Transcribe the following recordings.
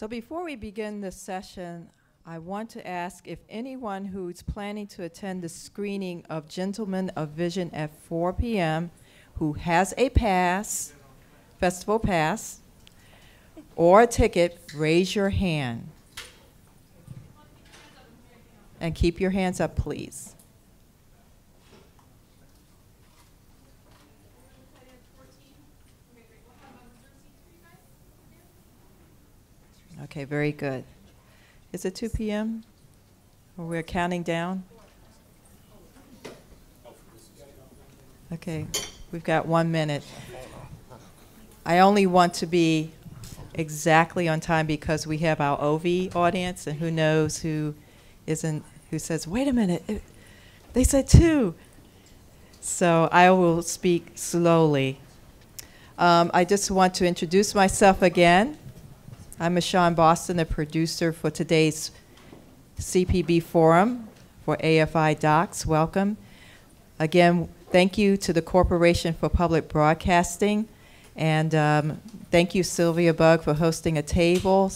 So before we begin this session, I want to ask if anyone who's planning to attend the screening of Gentlemen of Vision at 4 p.m. who has a pass, festival pass, or a ticket, raise your hand. And keep your hands up, please. Okay, very good. Is it 2 p.m.? Or we're counting down? Okay, we've got 1 minute. I only want to be exactly on time because we have our OV audience, and who knows who says, wait a minute, they said 2. So I will speak slowly. I just want to introduce myself again. I'm Michonne Boston, the producer for today's CPB Forum for AFI Docs. Welcome. Again, thank you to the Corporation for Public Broadcasting, and thank you, Sylvia Bugg, for hosting a table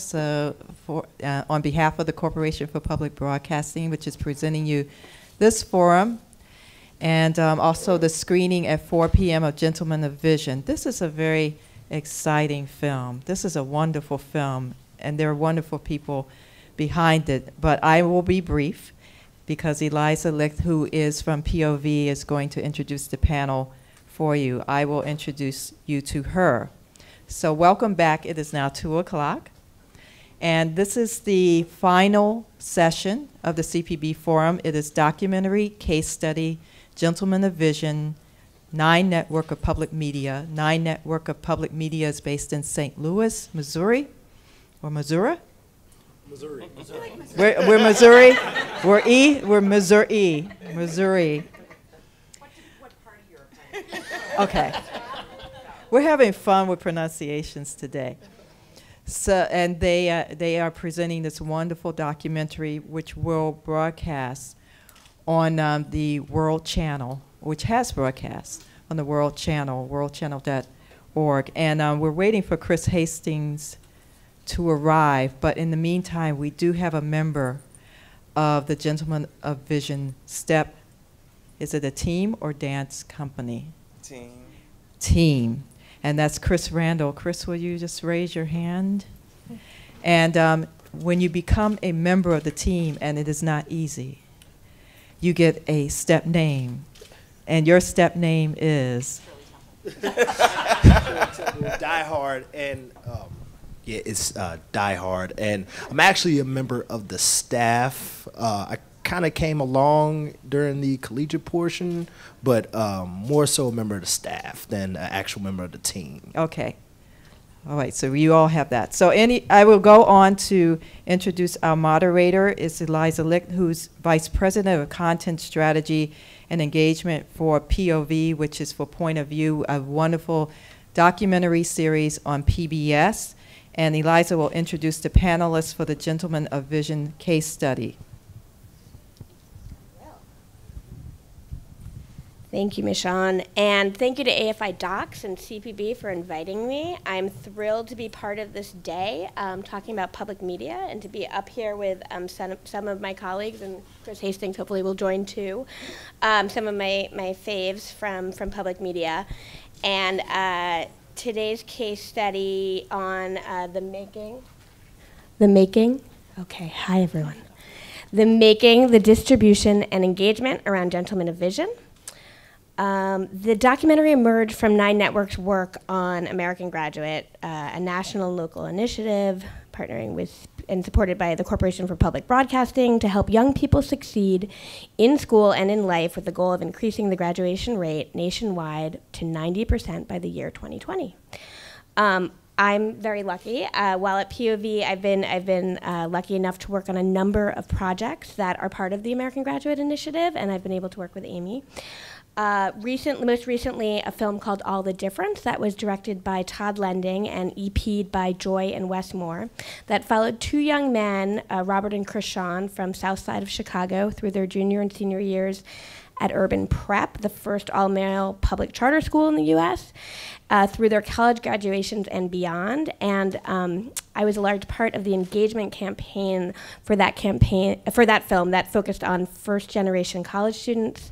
on behalf of the Corporation for Public Broadcasting, which is presenting you this forum, and also the screening at 4 p.m. of Gentlemen of Vision. This is a very exciting film. This is a wonderful film, and there are wonderful people behind it. But I will be brief because Eliza Licht, who is from POV, is going to introduce the panel for you. I will introduce you to her. So welcome back. It is now 2 o'clock. And this is the final session of the CPB Forum. It is documentary, case study, Gentlemen of Vision, 9 Network of Public Media. 9 Network of Public Media is based in St. Louis, Missouri, or Missouri? Missouri. We're Missouri. We're Missouri. Missouri. What part of Europe? Okay. We're having fun with pronunciations today. So, and they are presenting this wonderful documentary, which will broadcast on the World Channel, which has broadcast on the World Channel, worldchannel.org. And we're waiting for Chris Hastings to arrive, but in the meantime, we do have a member of the Gentlemen of Vision STEP. Is it a team or dance company? Team. And that's Chris Randall. Chris, will you just raise your hand? And when you become a member of the team, and it is not easy, you get a STEP name. And your STEP name is? Die Hard, and yeah, it's Die Hard, and I'm actually a member of the staff. I kind of came along during the collegiate portion, but more so a member of the staff than an actual member of the team. Okay. All right, so you all have that. So I will go on to introduce our moderator. It's Eliza Licht, who's Vice President of Content Strategy and Engagement for POV, which is for Point of View, a wonderful documentary series on PBS. And Eliza will introduce the panelists for the Gentlemen of Vision case study. Thank you, Michonne, and thank you to AFI Docs and CPB for inviting me. I'm thrilled to be part of this day talking about public media and to be up here with some of my colleagues, and Chris Hastings hopefully will join too, some of my faves from public media. And today's case study on the making, okay, hi everyone. The making, the distribution, and engagement around Gentlemen of Vision. The documentary emerged from 9 Network's work on American Graduate, a national and local initiative partnering with and supported by the Corporation for Public Broadcasting to help young people succeed in school and in life with the goal of increasing the graduation rate nationwide to 90% by the year 2020. I'm very lucky. While at POV, I've been lucky enough to work on a number of projects that are part of the American Graduate Initiative, and I've been able to work with Amy. Most recently, a film called All the Difference that was directed by Todd Lending and EP'd by Joy and Wes Moore that followed 2 young men, Robert and Chris Sean, from South Side of Chicago through their junior and senior years at Urban Prep, the first all-male public charter school in the U.S., through their college graduations and beyond. And I was a large part of the engagement campaign for that film that focused on first-generation college students,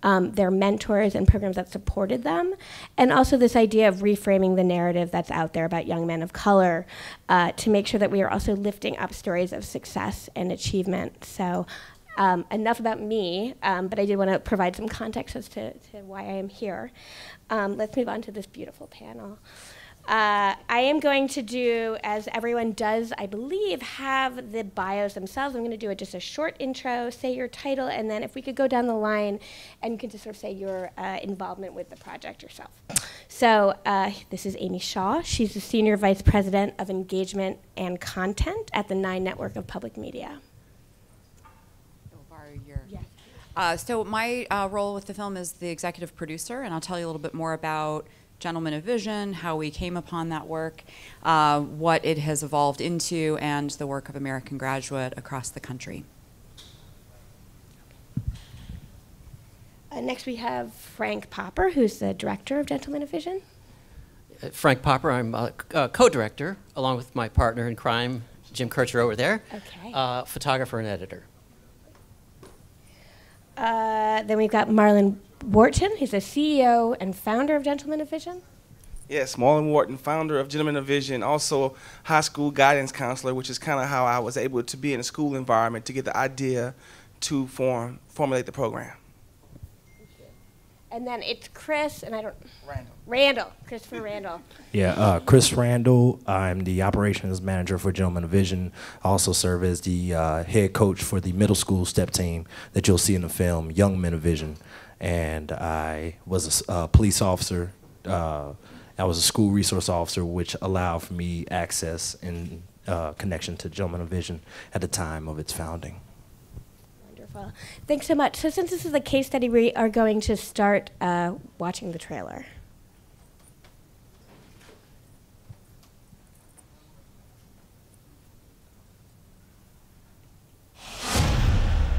their mentors and programs that supported them, and also this idea of reframing the narrative that's out there about young men of color to make sure that we are also lifting up stories of success and achievement. So enough about me, but I did want to provide some context as to why I am here. Let's move on to this beautiful panel. I am going to do, as everyone does, I believe, have the bios themselves. I'm going to do just a short intro, say your title, and then if we could go down the line and you can just sort of say your involvement with the project yourself. So this is Amy Shaw. She's the Senior Vice President of Engagement and Content at the 9 Network of Public Media. Yes. So my role with the film is the executive producer, and I'll tell you a little bit more about Gentlemen of Vision, how we came upon that work, what it has evolved into, and the work of American Graduate across the country. Next we have Frank Popper, who's the director of Gentlemen of Vision. Frank Popper, I'm a co-director, along with my partner in crime, Jim Kircher over there, Okay. Photographer and editor. Then we've got Marlon Wharton. He's the CEO and founder of Gentlemen of Vision. Yes, Marlon Wharton, founder of Gentlemen of Vision, also high school guidance counselor, which is kind of how I was able to be in a school environment to get the idea to formulate the program. And then it's Chris, and Randall, Christopher Randall. Yeah, Chris Randall. I'm the operations manager for Gentlemen of Vision. I also serve as the head coach for the middle school step team that you'll see in the film, Young Men of Vision. And I was a police officer. I was a school resource officer, which allowed for me access and connection to Gentlemen of Vision at the time of its founding. Wonderful. Thanks so much. So since this is a case study, we are going to start watching the trailer.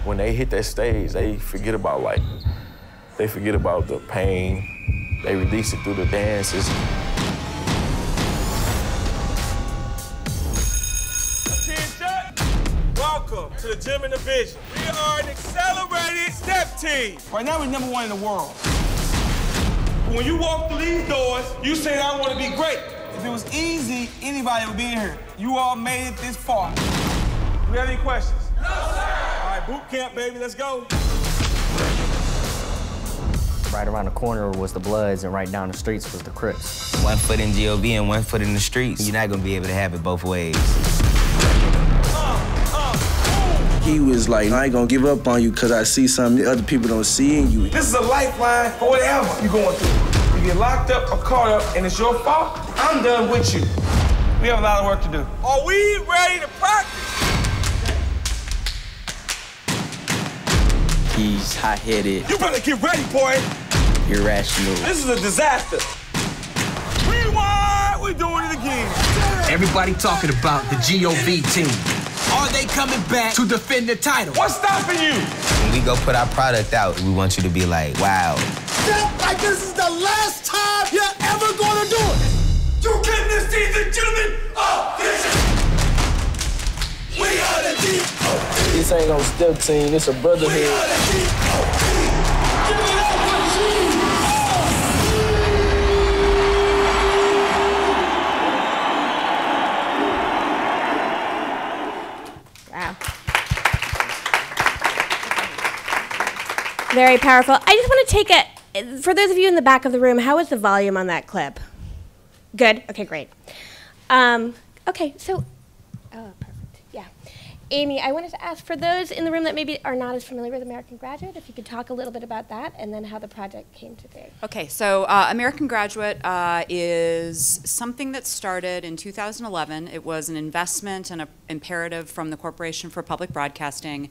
When they hit that stage, they forget about life. They forget about the pain. They release it through the dances. Attention! Welcome to the Gentlemen of Vision. We are an accelerated step team. Right now, we're #1 in the world. But when you walk through these doors, you say, I want to be great. If it was easy, anybody would be in here. You all made it this far. Do we have any questions? No, sir! All right, boot camp, baby, let's go. Right around the corner was the Bloods, and right down the streets was the Crips. 1 foot in GOV and 1 foot in the streets. You're not gonna be able to have it both ways. He was like, I ain't gonna give up on you because I see something other people don't see in you. This is a lifeline for whatever you're going through. You get locked up or caught up and it's your fault, I'm done with you. We have a lot of work to do. Are we ready to practice? He's hot-headed. You better get ready, boy. Irrational. This is a disaster. Rewind, we're doing it again. Everybody talking about the GOV team. Are they coming back to defend the title? What's stopping you? When we go put our product out, we want you to be like, wow. Felt like this is the last time you're ever gonna do it. You couldn't see the Gentlemen of Vision. We are the GOV. This ain't no step team, it's a brotherhood. We are the GOV. Give it up for Jesus. Wow. Very powerful. I just want to take a, for those of you in the back of the room, how was the volume on that clip? Good? Okay, great. Okay, so, oh, perfect, yeah. Amy, I wanted to ask, for those in the room that maybe are not as familiar with American Graduate, if you could talk a little bit about that and then how the project came to be. Okay, so American Graduate is something that started in 2011. It was an investment and an imperative from the Corporation for Public Broadcasting,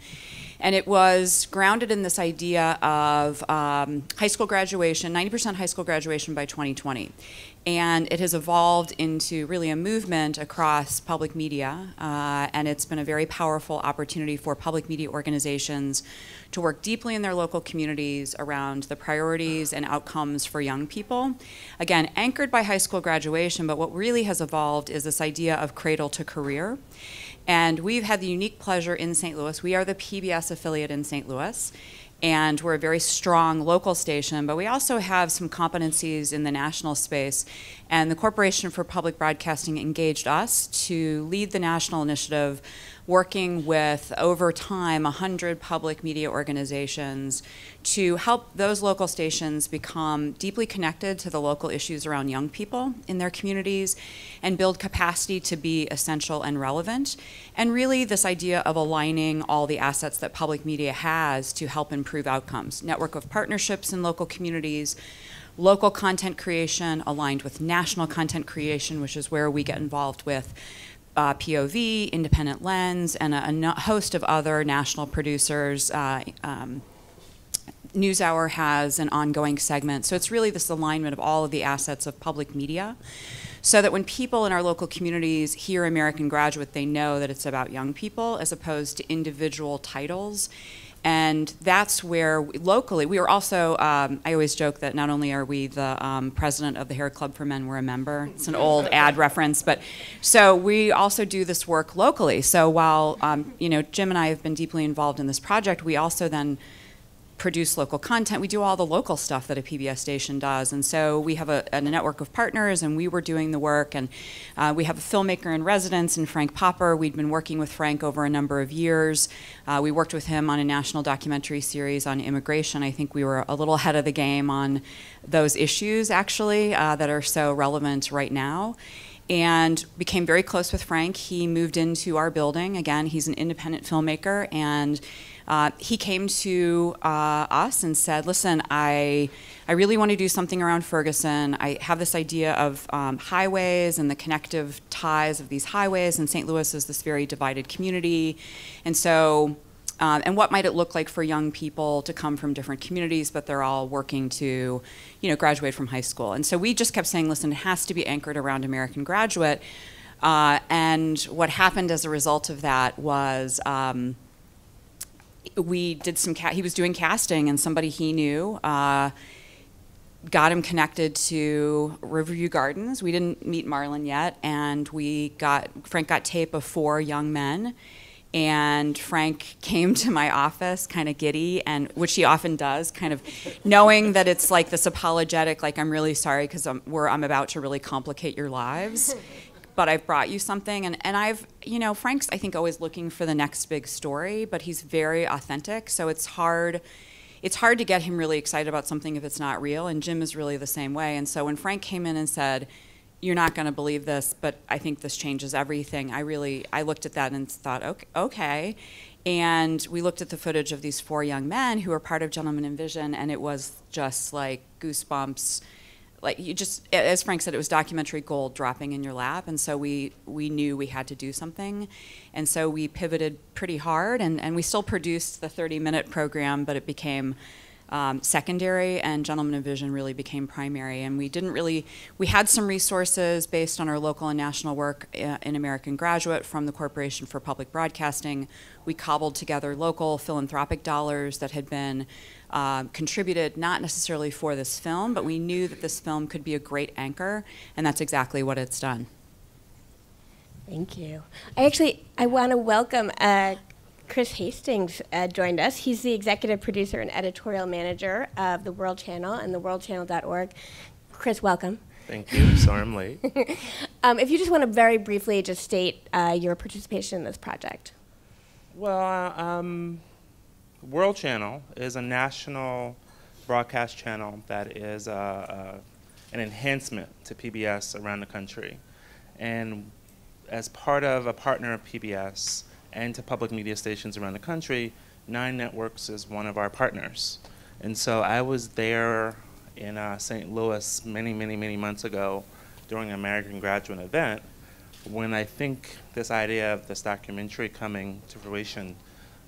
and it was grounded in this idea of high school graduation, 90% high school graduation by 2020. And it has evolved into really a movement across public media, and it's been a very powerful opportunity for public media organizations to work deeply in their local communities around the priorities and outcomes for young people. Again, anchored by high school graduation, but what really has evolved is this idea of cradle to career. And we've had the unique pleasure in St. Louis. We are the PBS affiliate in St. Louis, and we're a very strong local station, but we also have some competencies in the national space. And the Corporation for Public Broadcasting engaged us to lead the national initiative, working with, over time, 100 public media organizations to help those local stations become deeply connected to the local issues around young people in their communities and build capacity to be essential and relevant. And really this idea of aligning all the assets that public media has to help improve outcomes. Network of partnerships in local communities, local content creation aligned with national content creation, which is where we get involved with POV, Independent Lens, and a host of other national producers. NewsHour has an ongoing segment. So it's really this alignment of all of the assets of public media, so that when people in our local communities hear American Graduate, they know that it's about young people as opposed to individual titles. And that's where, locally, we are also, I always joke that not only are we the president of the Hair Club for Men, we're a member. It's an old ad reference, but so we also do this work locally. So while, you know, Jim and I have been deeply involved in this project, we also then produce local content. We do all the local stuff that a PBS station does. And so we have a network of partners, and we were doing the work. And we have a filmmaker in residence in Frank Popper. We'd been working with Frank over a number of years. We worked with him on a national documentary series on immigration. I think we were a little ahead of the game on those issues, actually, that are so relevant right now. And became very close with Frank. He moved into our building. Again, he's an independent filmmaker, and he came to us and said, listen, I really want to do something around Ferguson. I have this idea of highways and the connective ties of these highways, and St. Louis is this very divided community. And so, and what might it look like for young people to come from different communities, but they're all working to, you know, graduate from high school. And so we just kept saying, listen, it has to be anchored around American Graduate. And what happened as a result of that was we did some, he was doing casting, and somebody he knew got him connected to Riverview Gardens. We didn't meet Marlon yet, and Frank got tape of 4 young men. And Frank came to my office kind of giddy, and which he often does, kind of knowing that it's like this apologetic, like, I'm really sorry because I'm about to really complicate your lives, but I've brought you something. And I've, you know, Frank's, I think, always looking for the next big story, but he's very authentic, so it's hard to get him really excited about something if it's not real, and Jim is really the same way. And so when Frank came in and said, you're not going to believe this, but I think this changes everything, I looked at that and thought, okay. And we looked at the footage of these 4 young men who were part of Gentlemen in Vision, and it was just like goosebumps. Like, you just, as Frank said, it was documentary gold dropping in your lap. And so we knew we had to do something. And so we pivoted pretty hard, and we still produced the 30-minute program, but it became secondary, and Gentlemen in Vision really became primary. And we had some resources based on our local and national work in American Graduate from the Corporation for Public Broadcasting. We cobbled together local philanthropic dollars that had been contributed not necessarily for this film, but we knew that this film could be a great anchor, and that's exactly what it's done. Thank you. I want to welcome Chris Hastings joined us. He's the executive producer and editorial manager of the World Channel and theworldchannel.org. Chris, welcome. Thank you. Sorry I'm late. If you just want to very briefly just state your participation in this project. Well, World Channel is a national broadcast channel that is an enhancement to PBS around the country. And as part of a partner of PBS and to public media stations around the country, 9 Networks is one of our partners. And so I was there in St. Louis many months ago during an American Graduate event when I think this idea of this documentary coming to fruition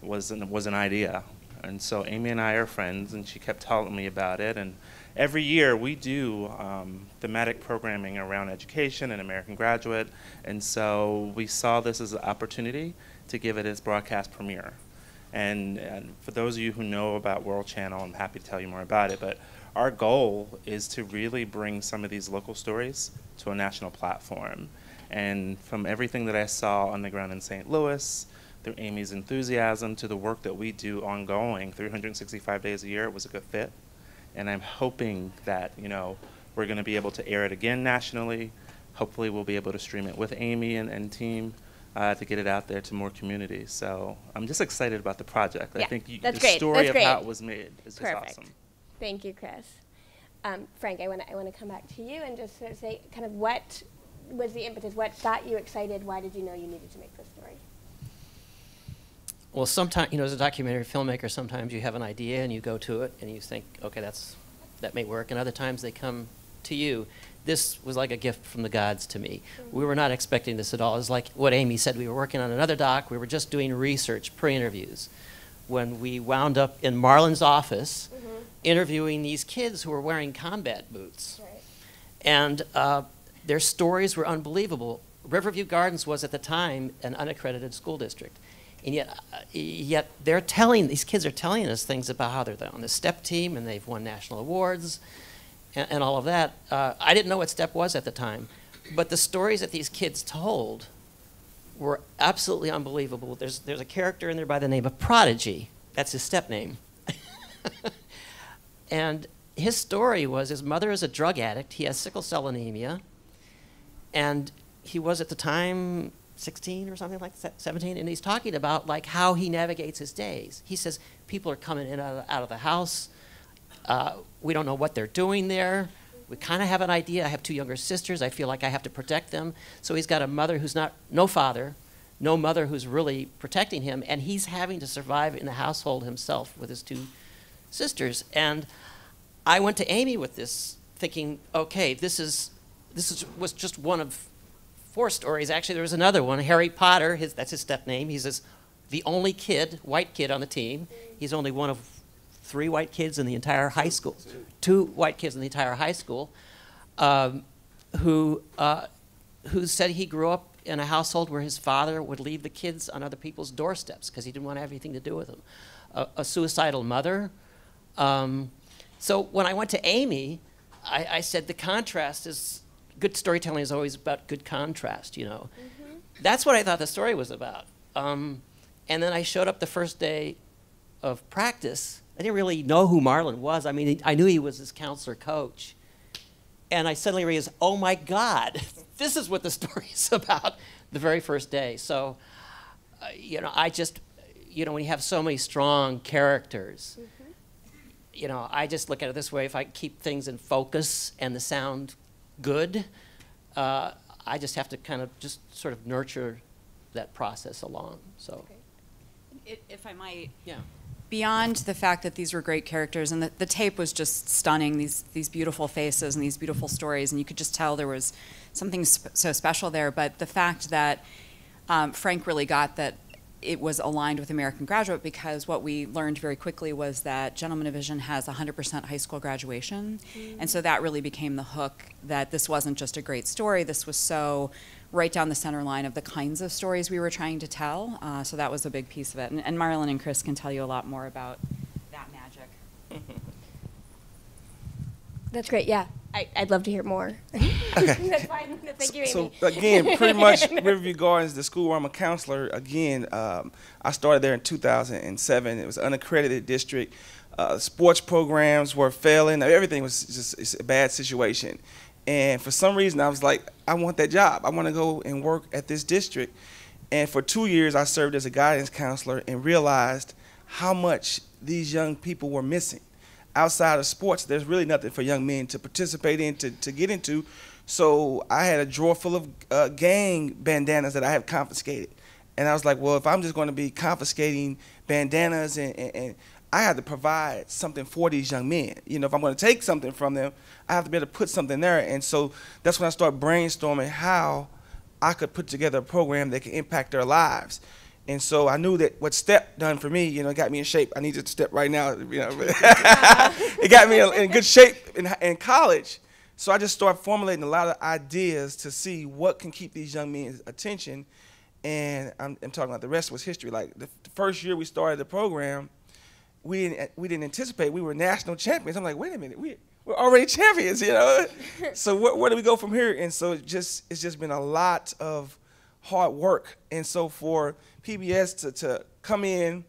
was an idea. And so Amy and I are friends, and she kept telling me about it, and every year we do thematic programming around education and American Graduate, and so we saw this as an opportunity to give it its broadcast premiere. And for those of you who know about World Channel, I'm happy to tell you more about it, but our goal is to really bring some of these local stories to a national platform. And from everything that I saw on the ground in St. Louis, through Amy's enthusiasm to the work that we do ongoing 365 days a year, it was a good fit. And I'm hoping that, you know, we're going to be able to air it again nationally. Hopefully we'll be able to stream it with Amy and team to get it out there to more communities. So I'm just excited about the project. Yeah, I think that's the great. story That's of great. how it was made is just Perfect. awesome. Thank you, Chris. Frank, I want to come back to you and just sort of say kind of what was the impetus? What got you excited? Why did you know you needed to make this story? Well, sometimes, you know, as a documentary filmmaker, sometimes you have an idea and you go to it and you think, okay, that may work. And other times they come to you. This was like a gift from the gods to me. We were not expecting this at all. It was like what Amy said. We were working on another doc. We were just doing research, pre-interviews, when we wound up in Marlon's office interviewing these kids who were wearing combat boots. Right. And their stories were unbelievable. Riverview Gardens was at the time an unaccredited school district. And yet these kids are telling us things about how they're on the STEP team and they've won national awards and all of that. I didn't know what STEP was at the time, but the stories that these kids told were absolutely unbelievable. There's a character in there by the name of Prodigy. That's his STEP name. And his story was his mother is a drug addict. He has sickle cell anemia. And he was at the time 16 or something like that, 17, and he's talking about like how he navigates his days. He says people are coming in out of the house. We don't know what they're doing there. We kind of have an idea. I have 2 younger sisters. I feel like I have to protect them. So he's got a mother who's no father, no mother who's really protecting him, and he's having to survive in the household himself with his 2 sisters. And I went to Amy with this thinking, okay, this was just one of 4 stories. Actually, there was another one. Harry Potter, that's his step name. He's the only white kid on the team. He's only one of 3 white kids in the entire high school. 2 white kids in the entire high school who said he grew up in a household where his father would leave the kids on other people's doorsteps because he didn't want to have anything to do with them. A suicidal mother. So when I went to Amy, I said the contrast is, good storytelling is always about good contrast, you know. That's what I thought the story was about. And then I showed up the first day of practice. I didn't really know who Marlon was. I mean, I knew he was his counselor coach. And I suddenly realized, oh my God, this is what the story is about the very first day. So, you know, when you have so many strong characters, you know, I just look at it this way. If I keep things in focus and the sound good, I just have to kind of just sort of nurture that process along. So, if I might, yeah. Beyond the fact that these were great characters and the tape was just stunning, these beautiful faces and these beautiful stories, and you could just tell there was something so special there. But the fact that Frank really got that it was aligned with American Graduate, because what we learned very quickly was that Gentleman of Vision has 100% high school graduation. And so that really became the hook, that this wasn't just a great story, this was so right down the center line of the kinds of stories we were trying to tell. So that was a big piece of it. And Marilyn and Chris can tell you a lot more about that magic. That's great, yeah. I'd love to hear more. That's fine. Thank you, Amy. So again, pretty much Riverview Gardens, the school where I'm a counselor, again, I started there in 2007. It was an unaccredited district. Sports programs were failing. Everything was just a bad situation. And for some reason, I was like, I want that job. I want to go and work at this district. And for 2 years, I served as a guidance counselor and realized how much these young people were missing. Outside of sports, there's really nothing for young men to participate in, to get into. So I had a drawer full of gang bandanas that I have confiscated. And I was like, well, if I'm just going to be confiscating bandanas and I have to provide something for these young men. You know, if I'm going to take something from them, I have to be able to put something there. And so that's when I started brainstorming how I could put together a program that could impact their lives. And so I knew that what step done for me, got me in shape. I needed to step right now, It got me in good shape in college. So I just started formulating a lot of ideas to see what can keep these young men's attention. And I'm talking about the rest was history. Like the first year we started the program, we didn't anticipate we were national champions. I'm like, wait a minute, we're already champions, So where do we go from here? And so it's just been a lot of hard work. And so for PBS to come in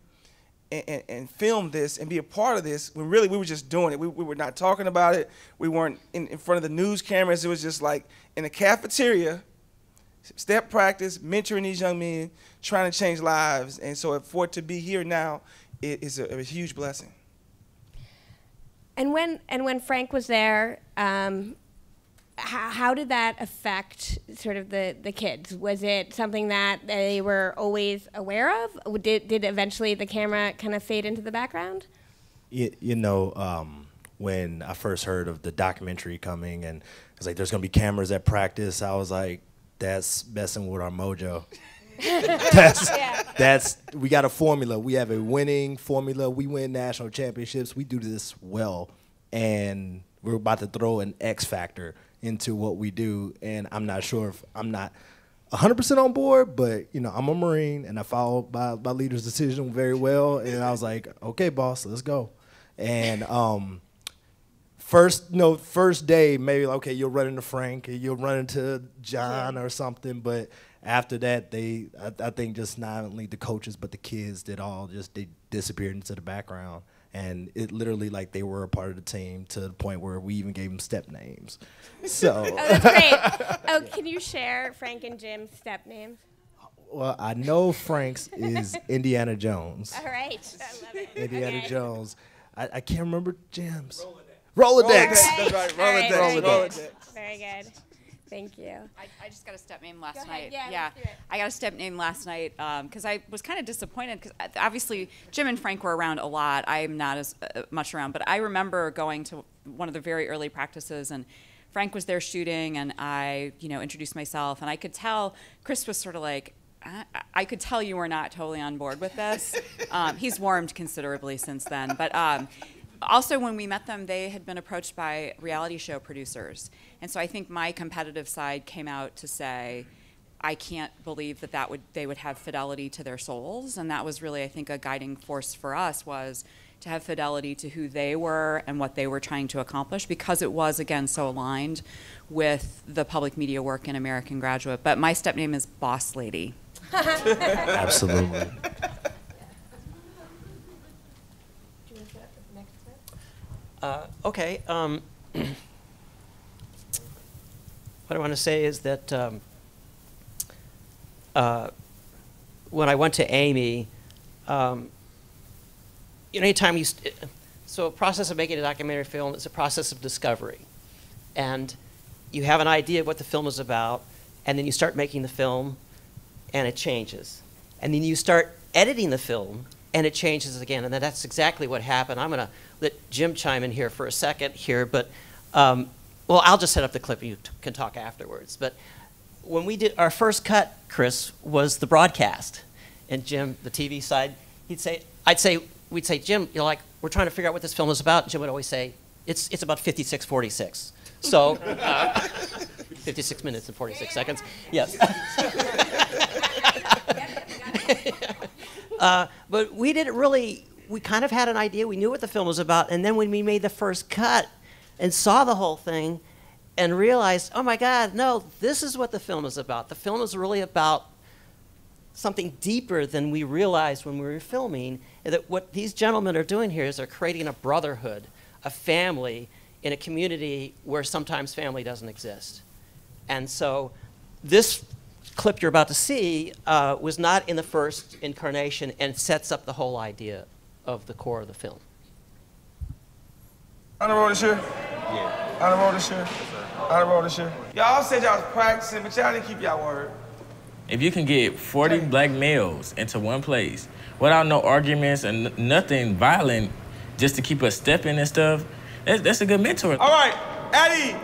and film this and be a part of this, when really we were just doing it. We were not talking about it. We weren't in front of the news cameras. It was just like in a cafeteria, step practice, mentoring these young men, trying to change lives. And so for it to be here now, it is a huge blessing. And when Frank was there, how did that affect sort of the kids? Was it something that they were always aware of? Did eventually the camera kind of fade into the background? When I first heard of the documentary coming and it's like there's gonna be cameras at practice, I was like, that's messing with our mojo. We got a formula. We have a winning formula. We win national championships. We do this well, and we're about to throw an X factor into what we do. And I'm not sure if I'm not 100% on board, but I'm a Marine and I followed my leader's decision very well. And I was like, okay, boss, let's go. And first day, maybe okay, you'll run into Frank, or you'll run into John or something, but after that, I think just not only the coaches but the kids they disappeared into the background, and it literally like they were a part of the team to the point where we even gave them step names. So oh, that's great. Oh, can you share Frank and Jim's step names? Well, I know Frank's is Indiana Jones. All right, I love it. Indiana Jones. I can't remember Jim's. Rolodex. That's right. Rolodex. Very good. Thank you. I just got a step name last night. Yeah. I got a step name last night because I was kind of disappointed because obviously Jim and Frank were around a lot. I'm not as much around, but I remember going to one of the very early practices and Frank was there shooting and I, introduced myself and I could tell Chris was sort of like, I could tell you were not totally on board with this. He's warmed considerably since then, but also, when we met them, they had been approached by reality show producers. And so I think my competitive side came out to say, I can't believe that they would have fidelity to their souls. And that was really, I think, a guiding force for us was to have fidelity to who they were and what they were trying to accomplish because it was, again, so aligned with the public media work in American Graduate. But my step name is Boss Lady. Absolutely. Okay. What I want to say is that when I went to Amy, anytime so a process of making a documentary film is a process of discovery. And you have an idea of what the film is about, and then you start making the film, and it changes. And then you start editing the film, and it changes again, and that's exactly what happened. I'm going to let Jim chime in here for a second here, but, well, I'll just set up the clip and you can talk afterwards. But when we did our first cut, Chris, was the broadcast. And Jim, the TV side, we'd say, Jim, we're trying to figure out what this film is about. And Jim would always say, it's about 56:46. So, 56 minutes and 46 seconds. Yes. But we didn't really, we kind of had an idea. We knew what the film was about. And then when we made the first cut and saw the whole thing and realized, oh my God, no, this is what the film is about. The film is really about something deeper than we realized when we were filming. And that what these gentlemen are doing here is they're creating a brotherhood, a family in a community where sometimes family doesn't exist. And so this clip you're about to see was not in the first incarnation and sets up the whole idea of the core of the film. On the road this year? Yeah. On the road this year? On the road this year? Y'all said y'all was practicing, but y'all didn't keep y'all word. If you can get 40 black males into one place without no arguments and nothing violent, just to keep us stepping and stuff, that's a good mentor. All right, at ease.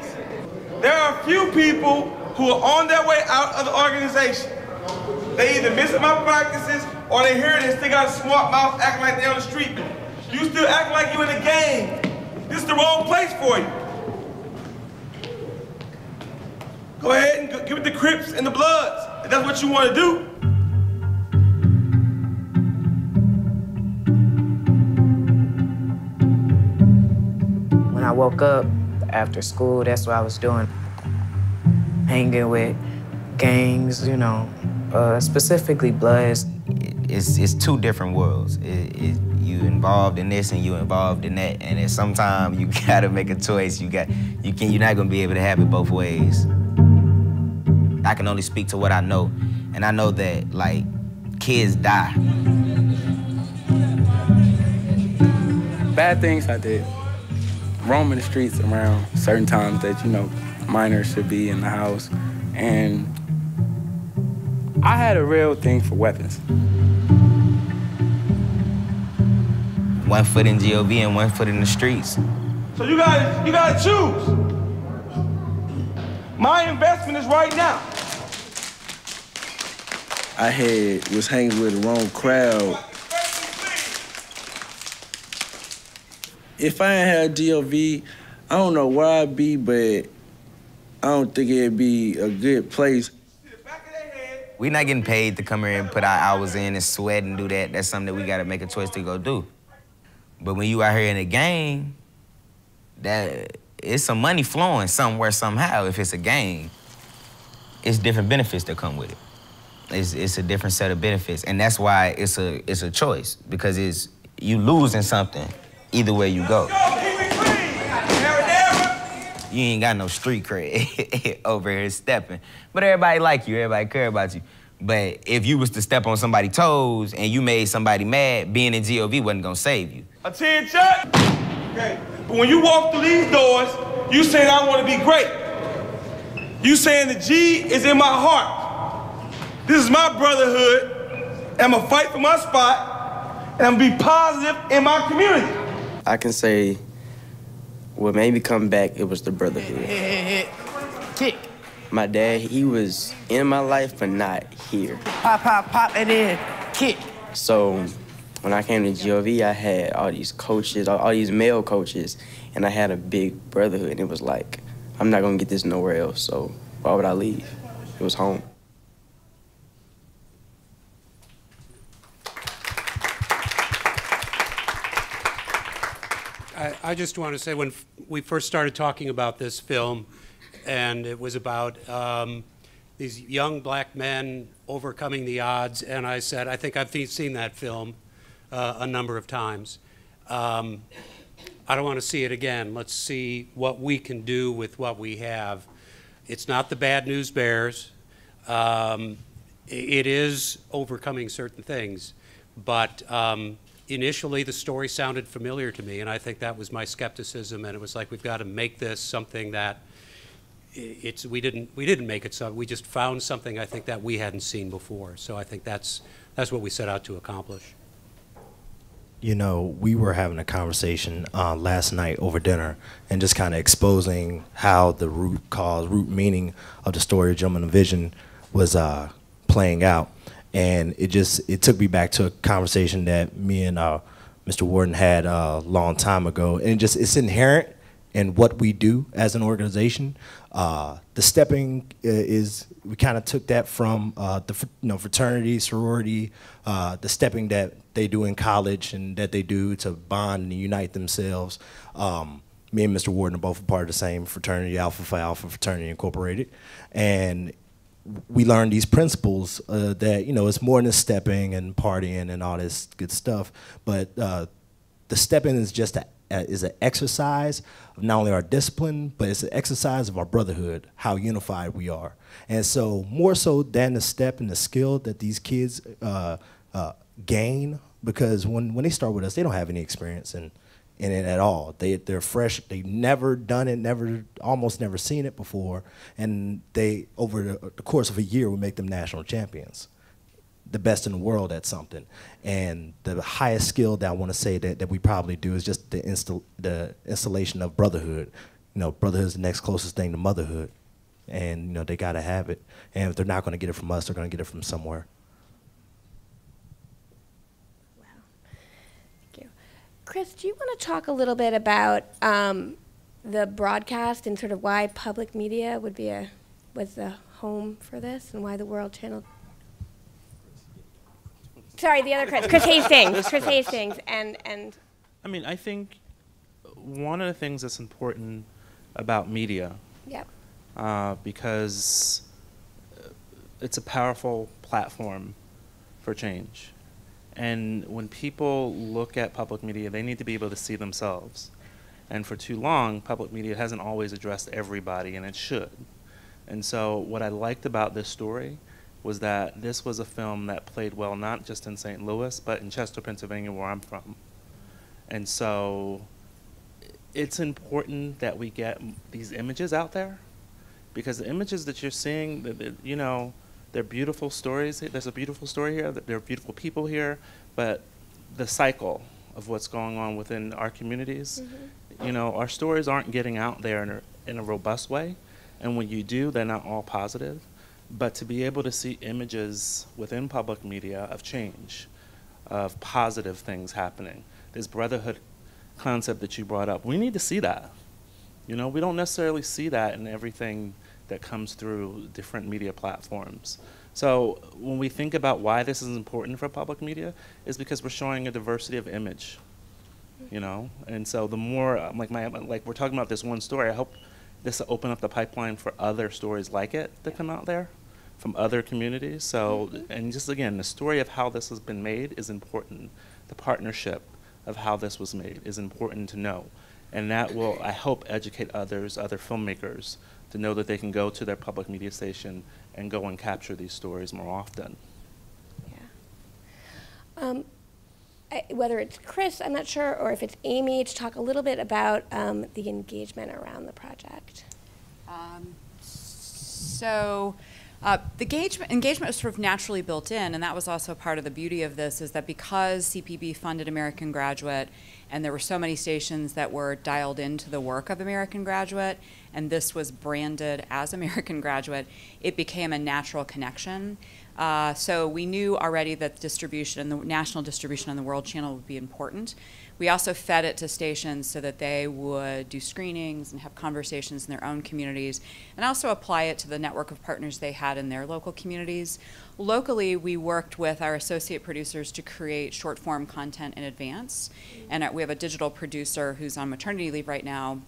There are a few people who are on their way out of the organization. They either missing my practices or they hear this, they got a smart mouth acting like they on the street. You still act like you in a game. This is the wrong place for you. Go ahead and give it the Crips and the Bloods, if that's what you want to do. When I woke up after school, that's what I was doing. Hanging with gangs, you know, specifically Bloods. It's two different worlds. You involved in this and you involved in that, and sometimes you gotta make a choice. You're not gonna be able to have it both ways. I can only speak to what I know, and I know that like kids die. Bad things I did. Roaming the streets around certain times that, you know, minors should be in the house, and I had a real thing for weapons. One foot in GOV and one foot in the streets. So you gotta choose. My investment is right now. I was hanging with the wrong crowd. If I ain't had GOV, I don't know where I'd be, but I don't think it'd be a good place. We're not getting paid to come here and put our hours in and sweat and do that. That's something that we gotta make a choice to go do. But when you out here in a gang, that it's some money flowing somewhere, somehow. If it's a gang, it's different benefits that come with it. It's a different set of benefits, and that's why it's a choice, because you losing something either way you go. You ain't got no street cred over here stepping, but everybody like you, everybody care about you. But if you was to step on somebody's toes and you made somebody mad, being in GOV wasn't gonna save you. Attention! Okay, but when you walk through these doors, you saying I want to be great. You saying the G is in my heart. This is my brotherhood, and I'm gonna fight for my spot, and I'm gonna be positive in my community. I can say what made me come back, it was the brotherhood. Kick. My dad, he was in my life, but not here. Pop, pop, pop, and then kick. So when I came to GOV, I had all these coaches, all these male coaches, and I had a big brotherhood. And it was like, I'm not gonna get this nowhere else, so why would I leave? It was home. I just want to say, when we first started talking about this film, and it was about these young black men overcoming the odds, and I said, I think I've seen that film a number of times. I don't want to see it again. Let's see what we can do with what we have. It's not the Bad News Bears. It is overcoming certain things, but initially the story sounded familiar to me, and I think that was my skepticism, and it was like, we've got to make this something that we didn't make it so, we just found something I think that we hadn't seen before. So I think that's what we set out to accomplish. You know, we were having a conversation last night over dinner and just kind of exposing how the root cause, root meaning of the story of Gentleman of Vision was playing out. And it took me back to a conversation that me and Mr. Warden had a long time ago. And it's inherent in what we do as an organization. The stepping we kind of took that from the fraternity, sorority, the stepping that they do in college and that they do to bond and unite themselves. Me and Mr. Warden are both a part of the same fraternity, Alpha Phi Alpha Fraternity Incorporated. And we learned these principles that, it's more than stepping and partying and all this good stuff, but the stepping is just is an exercise of not only our discipline, but it's an exercise of our brotherhood, how unified we are. And so more so than the step and the skill that these kids gain, because when they start with us, they don't have any experience in it at all. They're fresh. They've never done it, almost never seen it before, and they, over the course of a year, we make them national champions, the best in the world at something. And the highest skill that I want to say that we probably do is just the installation of brotherhood. Brotherhood is the next closest thing to motherhood, and they got to have it. And if they're not going to get it from us, they're going to get it from somewhere. Chris, do you want to talk a little bit about the broadcast and sort of why public media was the home for this, and why the World Channel? Sorry, the other Chris Hastings. Chris Hastings, and. I mean, I think one of the things that's important about media, Yep. because it's a powerful platform for change. And when people look at public media, they need to be able to see themselves. And for too long, public media hasn't always addressed everybody, and it should. And so what I liked about this story was that this was a film that played well not just in St. Louis, but in Chester, Pennsylvania, where I'm from. And so it's important that we get these images out there, because the images that you're seeing, you know, they're beautiful stories. There's a beautiful story here. There are beautiful people here, but the cycle of what's going on within our communities, you know, our stories aren't getting out there in a robust way. And when you do, they're not all positive. But to be able to see images within public media of change, of positive things happening, this brotherhood concept that you brought up, we need to see that. You know, we don't necessarily see that in everything that comes through different media platforms. So when we think about why this is important for public media, is because we're showing a diversity of image, you know? And so the more, like we're talking about this one story, I hope this will open up the pipeline for other stories like it that come out there from other communities. So, and just again, the story of how this has been made is important. The partnership of how this was made is important to know. And that will, I hope, educate others, other filmmakers, to know that they can go to their public media station and go and capture these stories more often. Yeah. Whether it's Chris, I'm not sure, or if it's Amy, to talk a little bit about the engagement around the project. The engagement was sort of naturally built in, and that was also part of the beauty of this, is that because CPB funded American Graduate, and there were so many stations that were dialed into the work of American Graduate, and this was branded as American Graduate, it became a natural connection. So we knew already that distribution, the national distribution on the World Channel would be important. We also fed it to stations so that they would do screenings and have conversations in their own communities, and also apply it to the network of partners they had in their local communities. Locally, we worked with our associate producers to create short form content in advance. And we have a digital producer who's on maternity leave right now,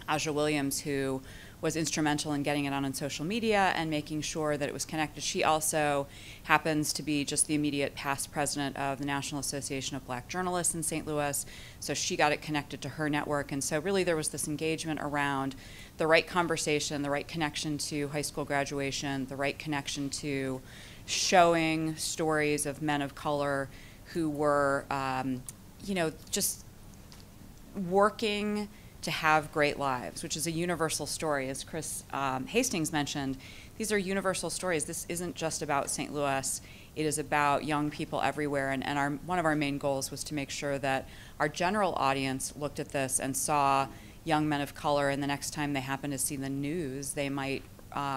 Aja Williams, who was instrumental in getting it on social media and making sure that it was connected. She also happens to be just the immediate past president of the National Association of Black Journalists in St. Louis, so she got it connected to her network. And so really there was this engagement around the right conversation, the right connection to high school graduation, the right connection to showing stories of men of color who were, you know, just working to have great lives, which is a universal story. As Chris Hastings mentioned, these are universal stories. This isn't just about St. Louis. It is about young people everywhere. And one of our main goals was to make sure that our general audience looked at this and saw young men of color, and the next time they happen to see the news, they might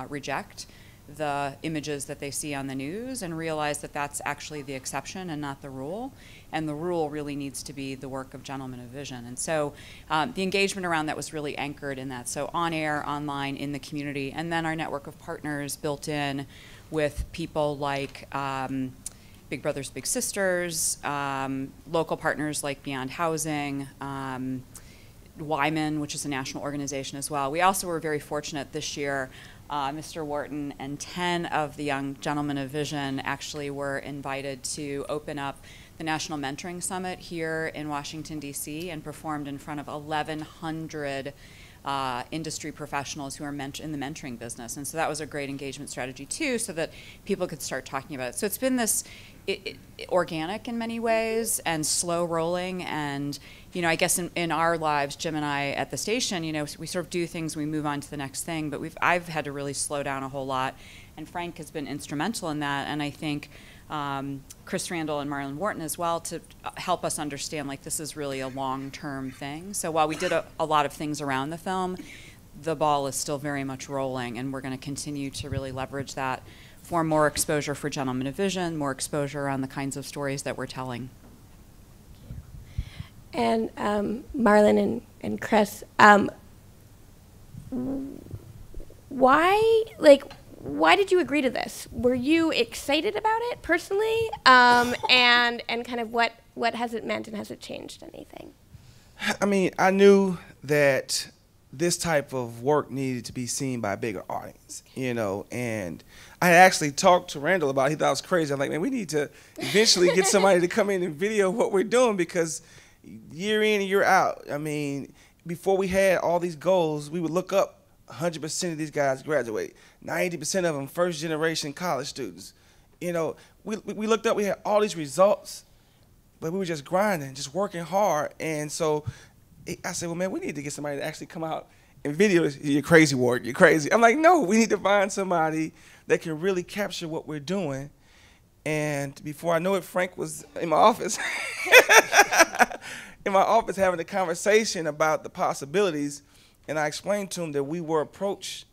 reject the images that they see on the news and realize that that's actually the exception and not the rule. And the rule really needs to be the work of gentlemen of vision. And so the engagement around that was really anchored in that. So on air, online, in the community, and then our network of partners built in with people like Big Brothers Big Sisters, local partners like Beyond Housing, Wyman, which is a national organization as well. We also were very fortunate this year. Mr. Wharton and 10 of the young gentlemen of vision actually were invited to open up the National Mentoring Summit here in Washington, D.C., and performed in front of 1,100 industry professionals who are in the mentoring business. And so that was a great engagement strategy, too, so that people could start talking about it. So it's been this organic in many ways and slow rolling. And, you know, I guess in our lives, Jim and I at the station, you know, we sort of do things, we move on to the next thing, but I've had to really slow down a whole lot. And Frank has been instrumental in that. And I think Chris Randall and Marlon Wharton as well, to help us understand, like, this is really a long-term thing. So while we did a lot of things around the film, the ball is still very much rolling, and we're going to continue to really leverage that for more exposure for gentlemen of vision, more exposure on the kinds of stories that we're telling. And Marlon and Chris, why did you agree to this? Were you excited about it personally? And kind of what has it meant, and has it changed anything? I mean, I knew that this type of work needed to be seen by a bigger audience, you know, and I had actually talked to Randall about it. He thought it was crazy. I'm like, man, we need to eventually get somebody to come in and video what we're doing, because year in and year out, I mean, before we had all these goals, we would look up 100% of these guys graduate, 90% of them first generation college students. You know, we looked up, we had all these results, but we were just grinding, just working hard. And so I said, well, man, we need to get somebody to actually come out and video this. You're crazy, Ward, you're crazy. I'm like, no, we need to find somebody that can really capture what we're doing. And before I know it, Frank was in my office, having a conversation about the possibilities. And I explained to him that we were approached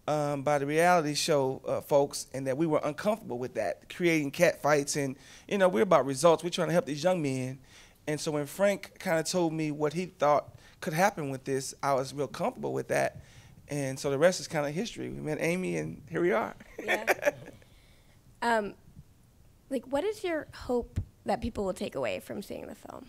by the reality show folks, and that we were uncomfortable with that, creating cat fights. And, you know, we're about results. We're trying to help these young men. And so when Frank kind of told me what he thought could happen with this, I was real comfortable with that. And so the rest is kind of history. We met Amy, and here we are. Yeah. Like, what is your hope that people will take away from seeing the film?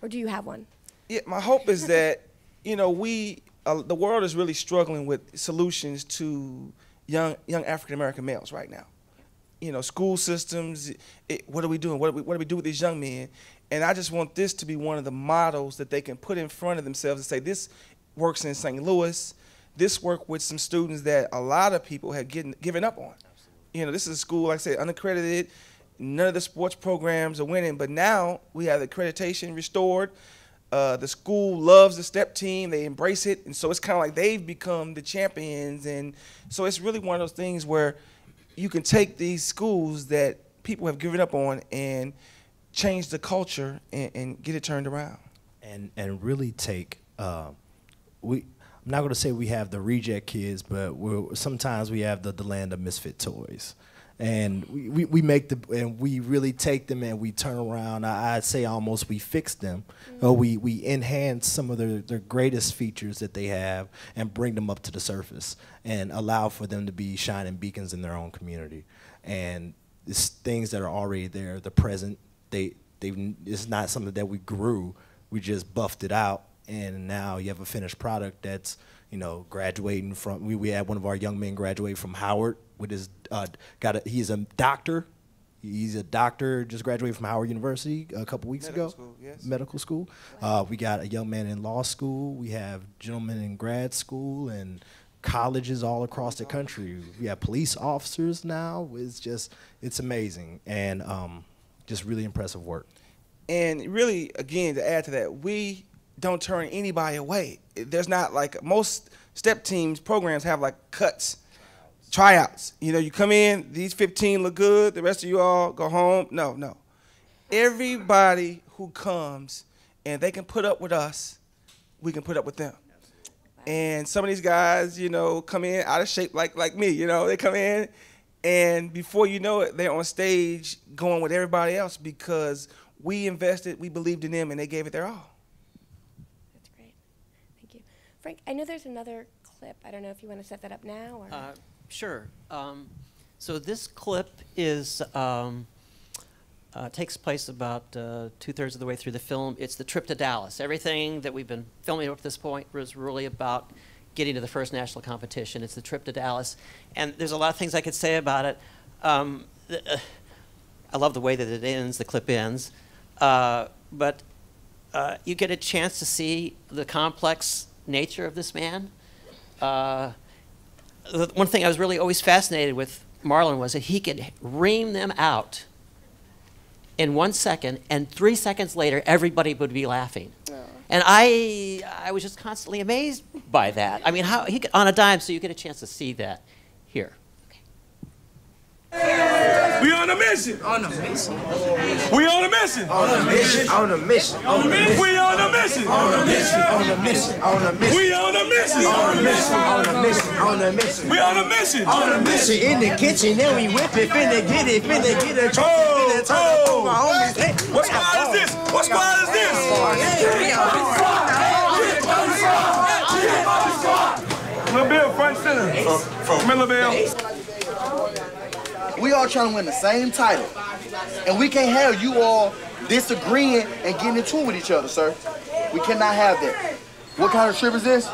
Or do you have one? Yeah, my hope is that, you know, the world is really struggling with solutions to young African-American males right now. You know, school systems, what are we doing? What do we do with these young men? And I just want this to be one of the models that they can put in front of themselves and say, this works in St. Louis. This worked with some students that a lot of people have given up on. You know, this is a school, like I said, unaccredited. None of the sports programs are winning, but now we have the accreditation restored. The school loves the STEP team. They embrace it. And so it's kind of like they've become the champions. And so it's really one of those things where you can take these schools that people have given up on and change the culture and get it turned around. And really take, I'm not going to say we have the reject kids, but sometimes we have the land of misfit toys. And we make and we really take them and we turn around. I'd say almost we fix them. Or we enhance some of their greatest features that they have and bring them up to the surface and allow for them to be shining beacons in their own community. And it's things that are already there, the present. It's not something that we grew. We just buffed it out, and now you have a finished product that's, you know, graduating from. We had one of our young men graduate from Howard with his he's a doctor. He's a doctor, just graduated from Howard University a couple weeks ago. School, yes. Medical school. We got a young man in law school. We have gentlemen in grad school and colleges all across the country. We have police officers now. It's amazing, and just really impressive work. And really, again, to add to that, we don't turn anybody away. There's not like most STEP teams programs have like cuts. Tryouts. You know, you come in, these 15 look good, the rest of you all go home. No. Everybody who comes and they can put up with us, we can put up with them. And some of these guys, you know, come in out of shape like me, you know, they come in and before you know it, they're on stage going with everybody else because we invested, we believed in them, and they gave it their all. That's great. Thank you. Frank, I know there's another clip. I don't know if you want to set that up now or... Sure. So this clip is takes place about 2/3 of the way through the film. It's the trip to Dallas. Everything that we've been filming up to this point was really about getting to the first national competition. It's the trip to Dallas. And there's a lot of things I could say about it. I love the way that it ends, the clip ends. But you get a chance to see the complex nature of this man. One thing I was really always fascinated with Marlon was that he could ream them out in 1 second, and 3 seconds later, everybody would be laughing. Oh. And I was just constantly amazed by that. I mean, how he could, on a dime, so you get a chance to see that here. We on a mission. On a mission. We on a mission. On a mission. On a mission. On a mission. We on a mission. On a mission. On a mission. On a mission. We on a mission. On a mission. On a mission. On a mission. We on a mission. On a mission. In the kitchen, then we whip it, finna get it, finna get a trophy, finna turn up on my homies. What squad is this? What squad is this? winner from Millerville. We all trying to win the same title. And we can't have you all disagreeing and getting into it with each other, sir. We cannot have that. What kind of trip is this?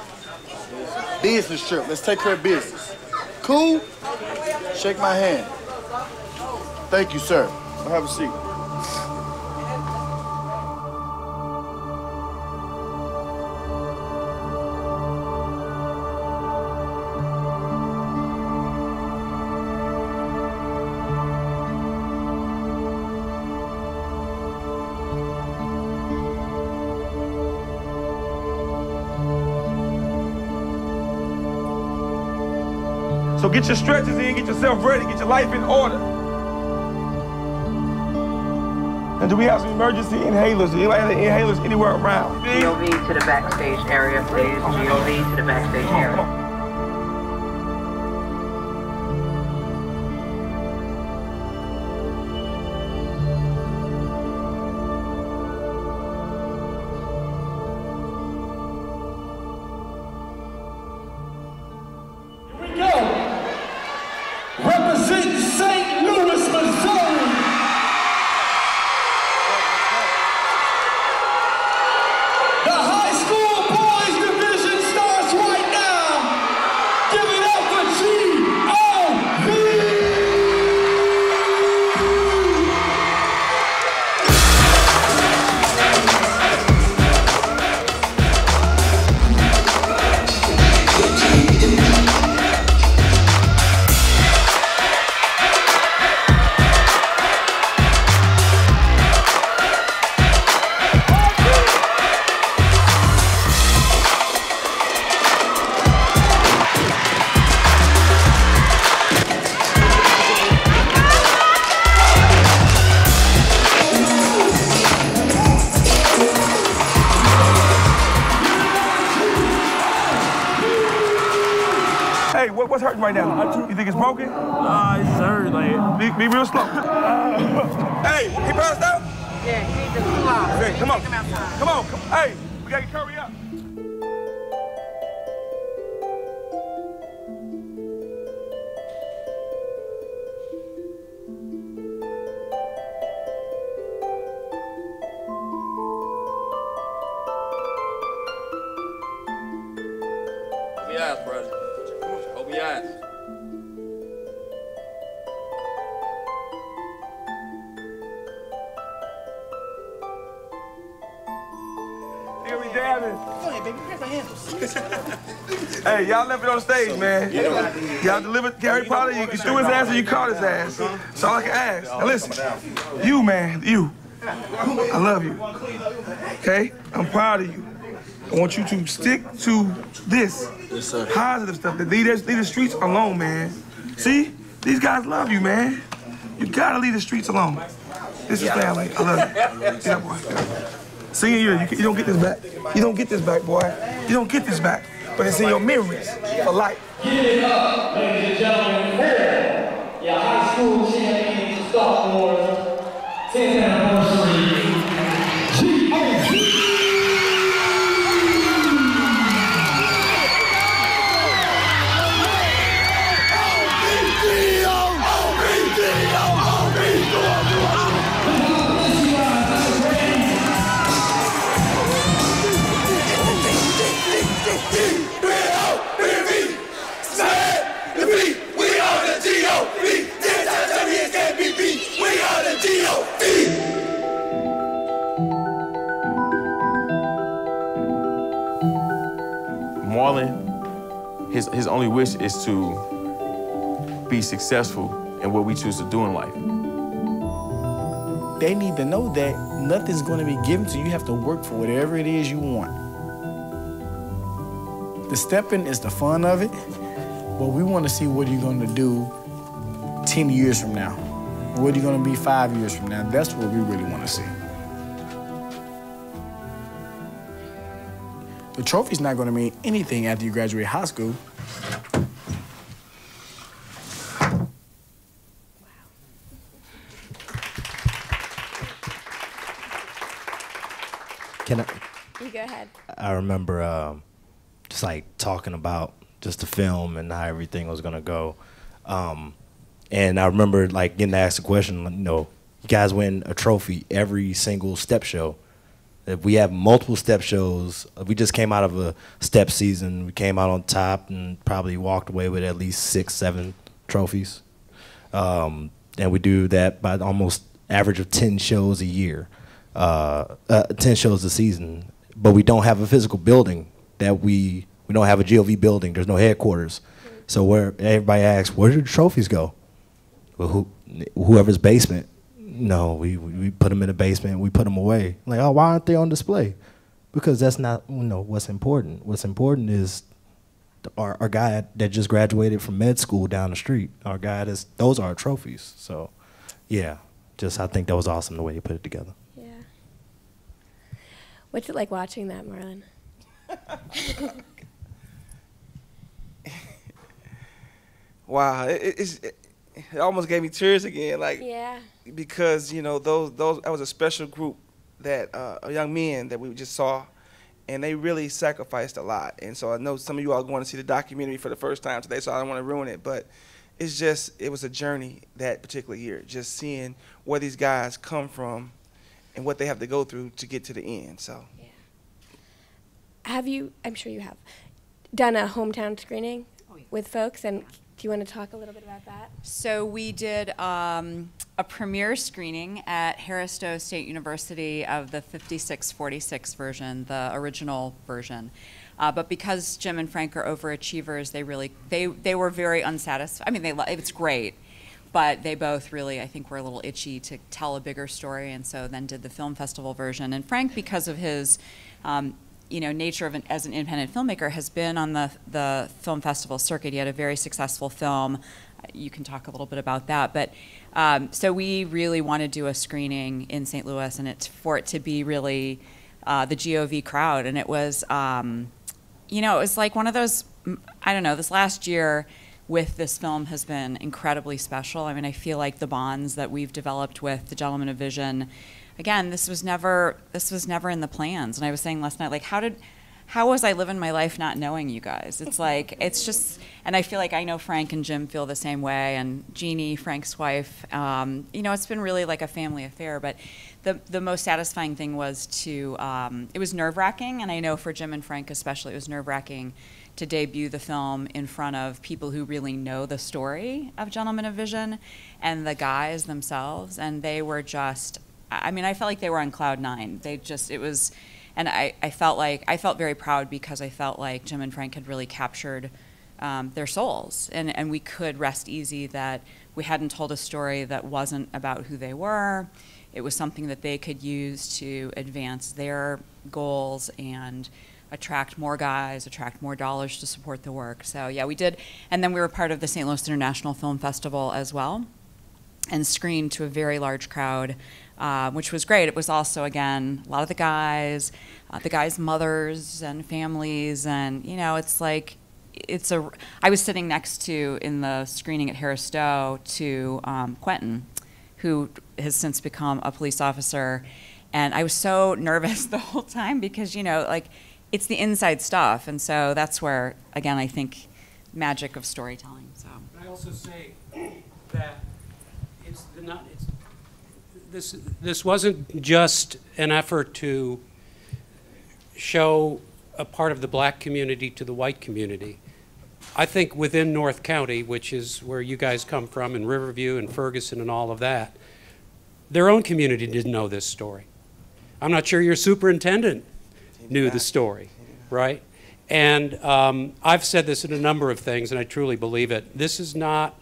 Business trip. Let's take care of business. Cool? Shake my hand. Thank you, sir. Have a seat. So get your stretches in, get yourself ready, get your life in order. And do we have some emergency inhalers? Do anybody have any inhalers anywhere around? GOV to the backstage area, please. GOV to the backstage area. Represent St. Louis, Missouri. The high school boys division starts right now. Give it up for GOV. Hey, what's hurting right now? You think it's broken? It's hurt. Like, be real slow. Hey, he passed out? Yeah, he needs to cool off. Hey, come on. Come on. Hey, we gotta hurry up. Open your eyes, brother. Open your eyes. You're gonna be dabbing. Go ahead, baby. Grab my handles. Hey, y'all left it on stage, man. Y'all delivered Harry Potter. You threw his ass and you caught his ass. That's all I can ask. Now listen, you, man, you. I love you. Okay? I'm proud of you. I want you to stick to this positive stuff. Leave the streets alone, man. See? These guys love you, man. You gotta leave the streets alone. This is family. I love you. Get that boy. Senior year, you don't get this back. You don't get this back, boy. You don't get this back. But it's in your memories for life. Give it up, ladies and gentlemen, for your high school champions, sophomores, 10th anniversary. Marlon, his only wish is to be successful in what we choose to do in life. They need to know that nothing's going to be given to you. You have to work for whatever it is you want. The stepping is the fun of it, but we want to see what you're going to do 10 years from now. What are you going to be 5 years from now? That's what we really want to see. The trophy's not going to mean anything after you graduate high school. Can I? You go ahead. I remember just like talking about just the film and how everything was gonna go. And I remember like getting asked a question, you know, you guys win a trophy every single step show. If we have multiple step shows, we just came out of a step season. We came out on top and probably walked away with at least 6, 7 trophies. And we do that by almost average of 10 shows a year, 10 shows a season. But we don't have a physical building that we don't have a GOV building. There's no headquarters. So where everybody asks, where did the trophies go? Well, whoever's basement. No, we put them in the basement. We put them away. Like, oh, why aren't they on display? Because that's not, you know, what's important. What's important is our guy that just graduated from med school down the street. Our guy, those are our trophies. So, yeah, just I think that was awesome the way you put it together. Yeah. What's it like watching that, Marlon? Wow, it almost gave me tears again. Like, yeah. Because, you know, that was a special group that young men that we just saw, and they really sacrificed a lot. And so I know some of you all going to see the documentary for the first time today, so I don't want to ruin it, but it was a journey that particular year, just seeing where these guys come from and what they have to go through to get to the end. So, yeah. Have you, I'm sure you have, done a hometown screening with folks, and do you want to talk a little bit about that? So we did a premiere screening at Harris-Stowe State University of the 5646 version, the original version. But because Jim and Frank are overachievers, they were very unsatisfied. I mean, it's great, but they both really, I think, were a little itchy to tell a bigger story, and so then did the film festival version. And Frank, because of his nature as an independent filmmaker, has been on the film festival circuit. He had a very successful film. You can talk a little bit about that. But so we really want to do a screening in St. Louis, and for it to be really the GOV crowd. And it was, it was like one of those, I don't know, this last year with this film has been incredibly special. I mean, I feel like the bonds that we've developed with the Gentlemen of Vision, again, this was never in the plans. And I was saying last night, like, how was I living my life not knowing you guys? It's like, it's just, and I feel like I know Frank and Jim feel the same way, and Jeannie, Frank's wife, it's been really like a family affair. But the most satisfying thing was it was nerve-wracking, and I know for Jim and Frank especially, it was nerve-wracking to debut the film in front of people who really know the story of Gentlemen of Vision and the guys themselves, and they were just, I mean, I felt like they were on cloud nine. And I felt very proud because I felt like Jim and Frank had really captured their souls, and we could rest easy that we hadn't told a story that wasn't about who they were. It was something that they could use to advance their goals and attract more guys, attract more dollars to support the work. So yeah, we did. And then we were part of the St. Louis International Film Festival as well, and screened to a very large crowd, which was great. It was also, again, a lot of the guys' mothers and families, and it's like, I was sitting next to, in the screening at Harris-Stowe, to Quentin, who has since become a police officer, and I was so nervous the whole time because, it's the inside stuff, and so that's where, again, I think magic of storytelling. So. Can I also say that this wasn't just an effort to show a part of the black community to the white community. I think within North County, which is where you guys come from, and Riverview and Ferguson and all of that, their own community didn't know this story. I'm not sure your superintendent knew the story, right? And I've said this in a number of things, and I truly believe it. This is not,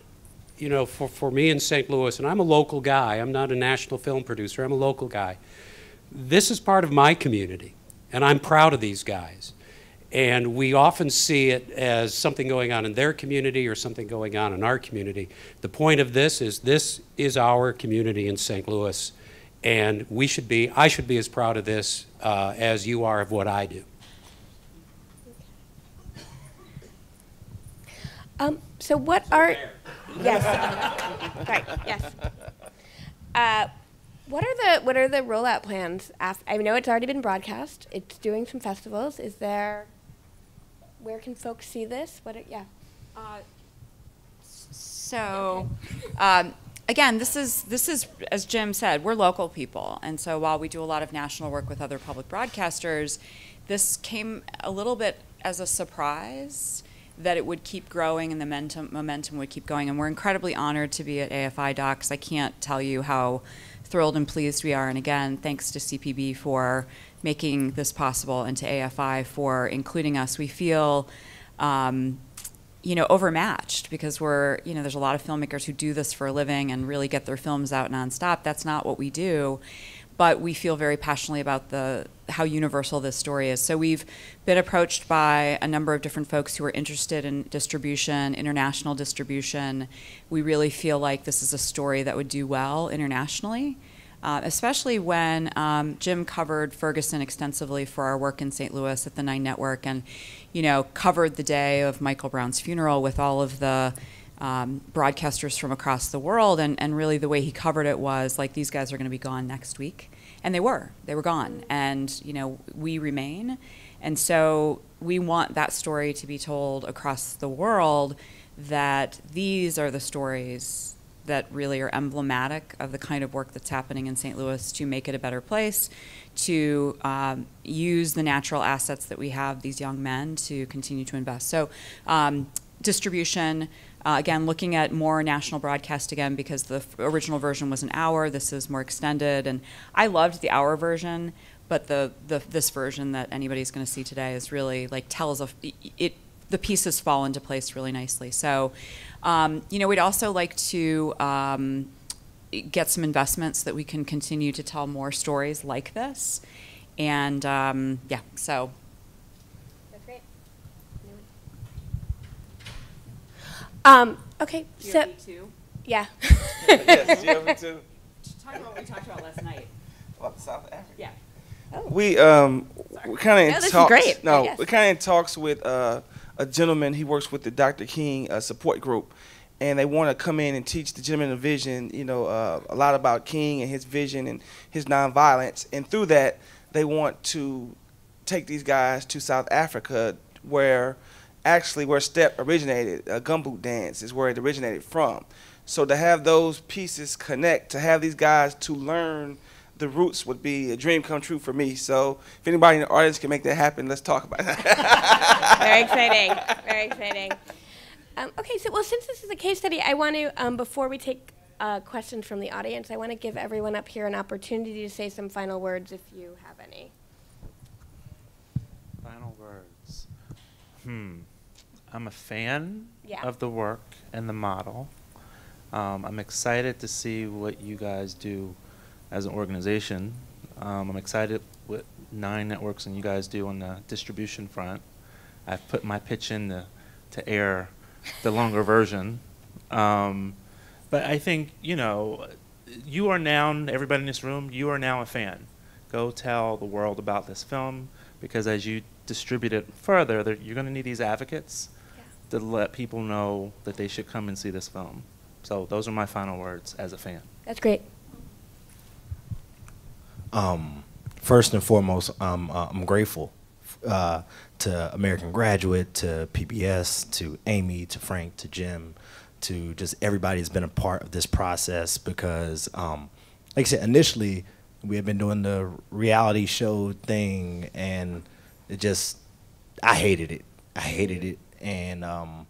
for me in St. Louis, and I'm a local guy. I'm not a national film producer. I'm a local guy. This is part of my community, and I'm proud of these guys. And we often see it as something going on in their community or something going on in our community. The point of this is our community in St. Louis, and I should be as proud of this as you are of what I do. So what are, yes, right, yes. What are the rollout plans? I know it's already been broadcast. It's doing some festivals. where can folks see this? Yeah. So, again, this is, as Jim said, we're local people. And so while we do a lot of national work with other public broadcasters, this came a little bit as a surprise that it would keep growing and the momentum would keep going. And we're incredibly honored to be at AFI Docs. I can't tell you how thrilled and pleased we are. And again, thanks to CPB for making this possible and to AFI for including us. We feel overmatched because there's a lot of filmmakers who do this for a living and really get their films out nonstop. That's not what we do, but we feel very passionately about how universal this story is. So we've been approached by a number of different folks who are interested in distribution, international distribution. We really feel like this is a story that would do well internationally. Especially when Jim covered Ferguson extensively for our work in St. Louis at the 9 Network and, covered the day of Michael Brown's funeral with all of the broadcasters from across the world. And really the way he covered it was like, these guys are going to be gone next week. And they were gone. And, we remain. And so we want that story to be told across the world that these are the stories that really are emblematic of the kind of work that's happening in St. Louis to make it a better place, to use the natural assets that we have, these young men, to continue to invest. So distribution, again, looking at more national broadcast again, because the original version was an hour, this is more extended, and I loved the hour version, but this version that anybody's gonna see today is really like the pieces fall into place really nicely. So, we'd also like to get some investments so that we can continue to tell more stories like this. And so. That's great. Okay, so. GOV2? Yeah. Yes, GOV2. Talk about what we talked about last night. About South Africa. Yeah. Oh. We're kind of in talks. Great. No, Yes. we're kind of in talks with a gentleman. He works with the Dr. King support group, and they want to come in and teach the gentleman of vision, a lot about King and his vision and his nonviolence. And through that, they want to take these guys to South Africa, where Step originated. Gumboot dance is where it originated from. So to have those pieces connect, to have these guys to learn the roots would be a dream come true for me. So if anybody in the audience can make that happen, let's talk about it. Very exciting. Very exciting. Okay, since this is a case study, I want to, before we take questions from the audience, I want to give everyone up here an opportunity to say some final words if you have any. Final words. I'm a fan Yeah. of the work and the model. I'm excited to see what you guys do as an organization. I'm excited what 9 Networks and you guys do on the distribution front. I've put my pitch in to air the longer version. But I think, you are now, everybody in this room, you are now a fan. Go tell the world about this film, because as you distribute it further, you're going to need these advocates to let people know that they should come and see this film. So those are my final words as a fan. That's great. First and foremost, I'm grateful to American Graduate, to PBS, to Amy, to Frank, to Jim, to just everybody that's been a part of this process, because, like I said, initially we had been doing the reality show thing, and I hated it, and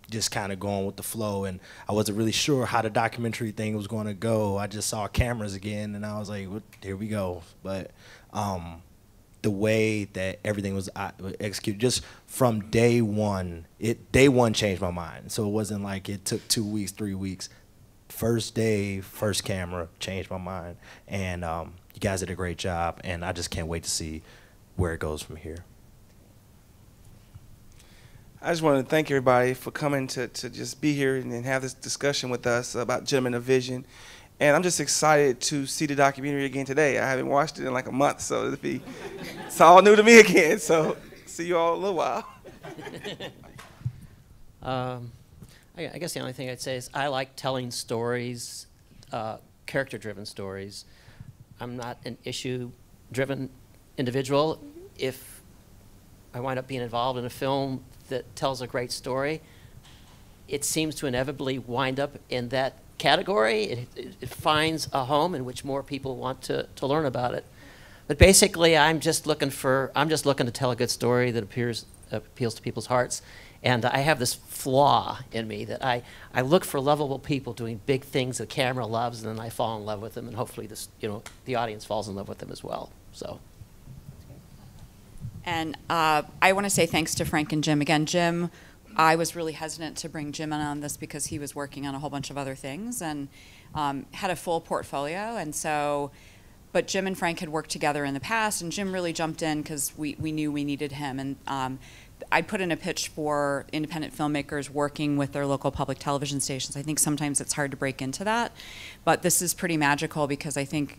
just kind of going with the flow, and I wasn't really sure how the documentary thing was going to go. I just saw cameras again, and I was like, well, here we go. But the way that everything was executed, just from day one changed my mind. So it wasn't like it took 2 weeks, 3 weeks. First day, first camera, changed my mind. And you guys did a great job, and I just can't wait to see where it goes from here. I just want to thank everybody for coming to just be here and have this discussion with us about Gentlemen of Vision. And I'm just excited to see the documentary again today. I haven't watched it in like a month, so it's all new to me again. So see you all in a little while. I guess the only thing I'd say is I like telling stories, character-driven stories. I'm not an issue-driven individual. If I wind up being involved in a film that tells a great story, it seems to inevitably wind up in that category. It finds a home in which more people want to learn about it. But basically, I'm just looking to tell a good story that appeals to people's hearts. And I have this flaw in me that I look for lovable people doing big things the camera loves, and then I fall in love with them, and hopefully the audience falls in love with them as well. So. And I want to say thanks to Frank and Jim. Again, Jim, I was really hesitant to bring Jim in on this because he was working on a whole bunch of other things and had a full portfolio. And so, but Jim and Frank had worked together in the past, and Jim really jumped in because we knew we needed him. And I'd put in a pitch for independent filmmakers working with their local public television stations. I think sometimes it's hard to break into that, but this is pretty magical because I think,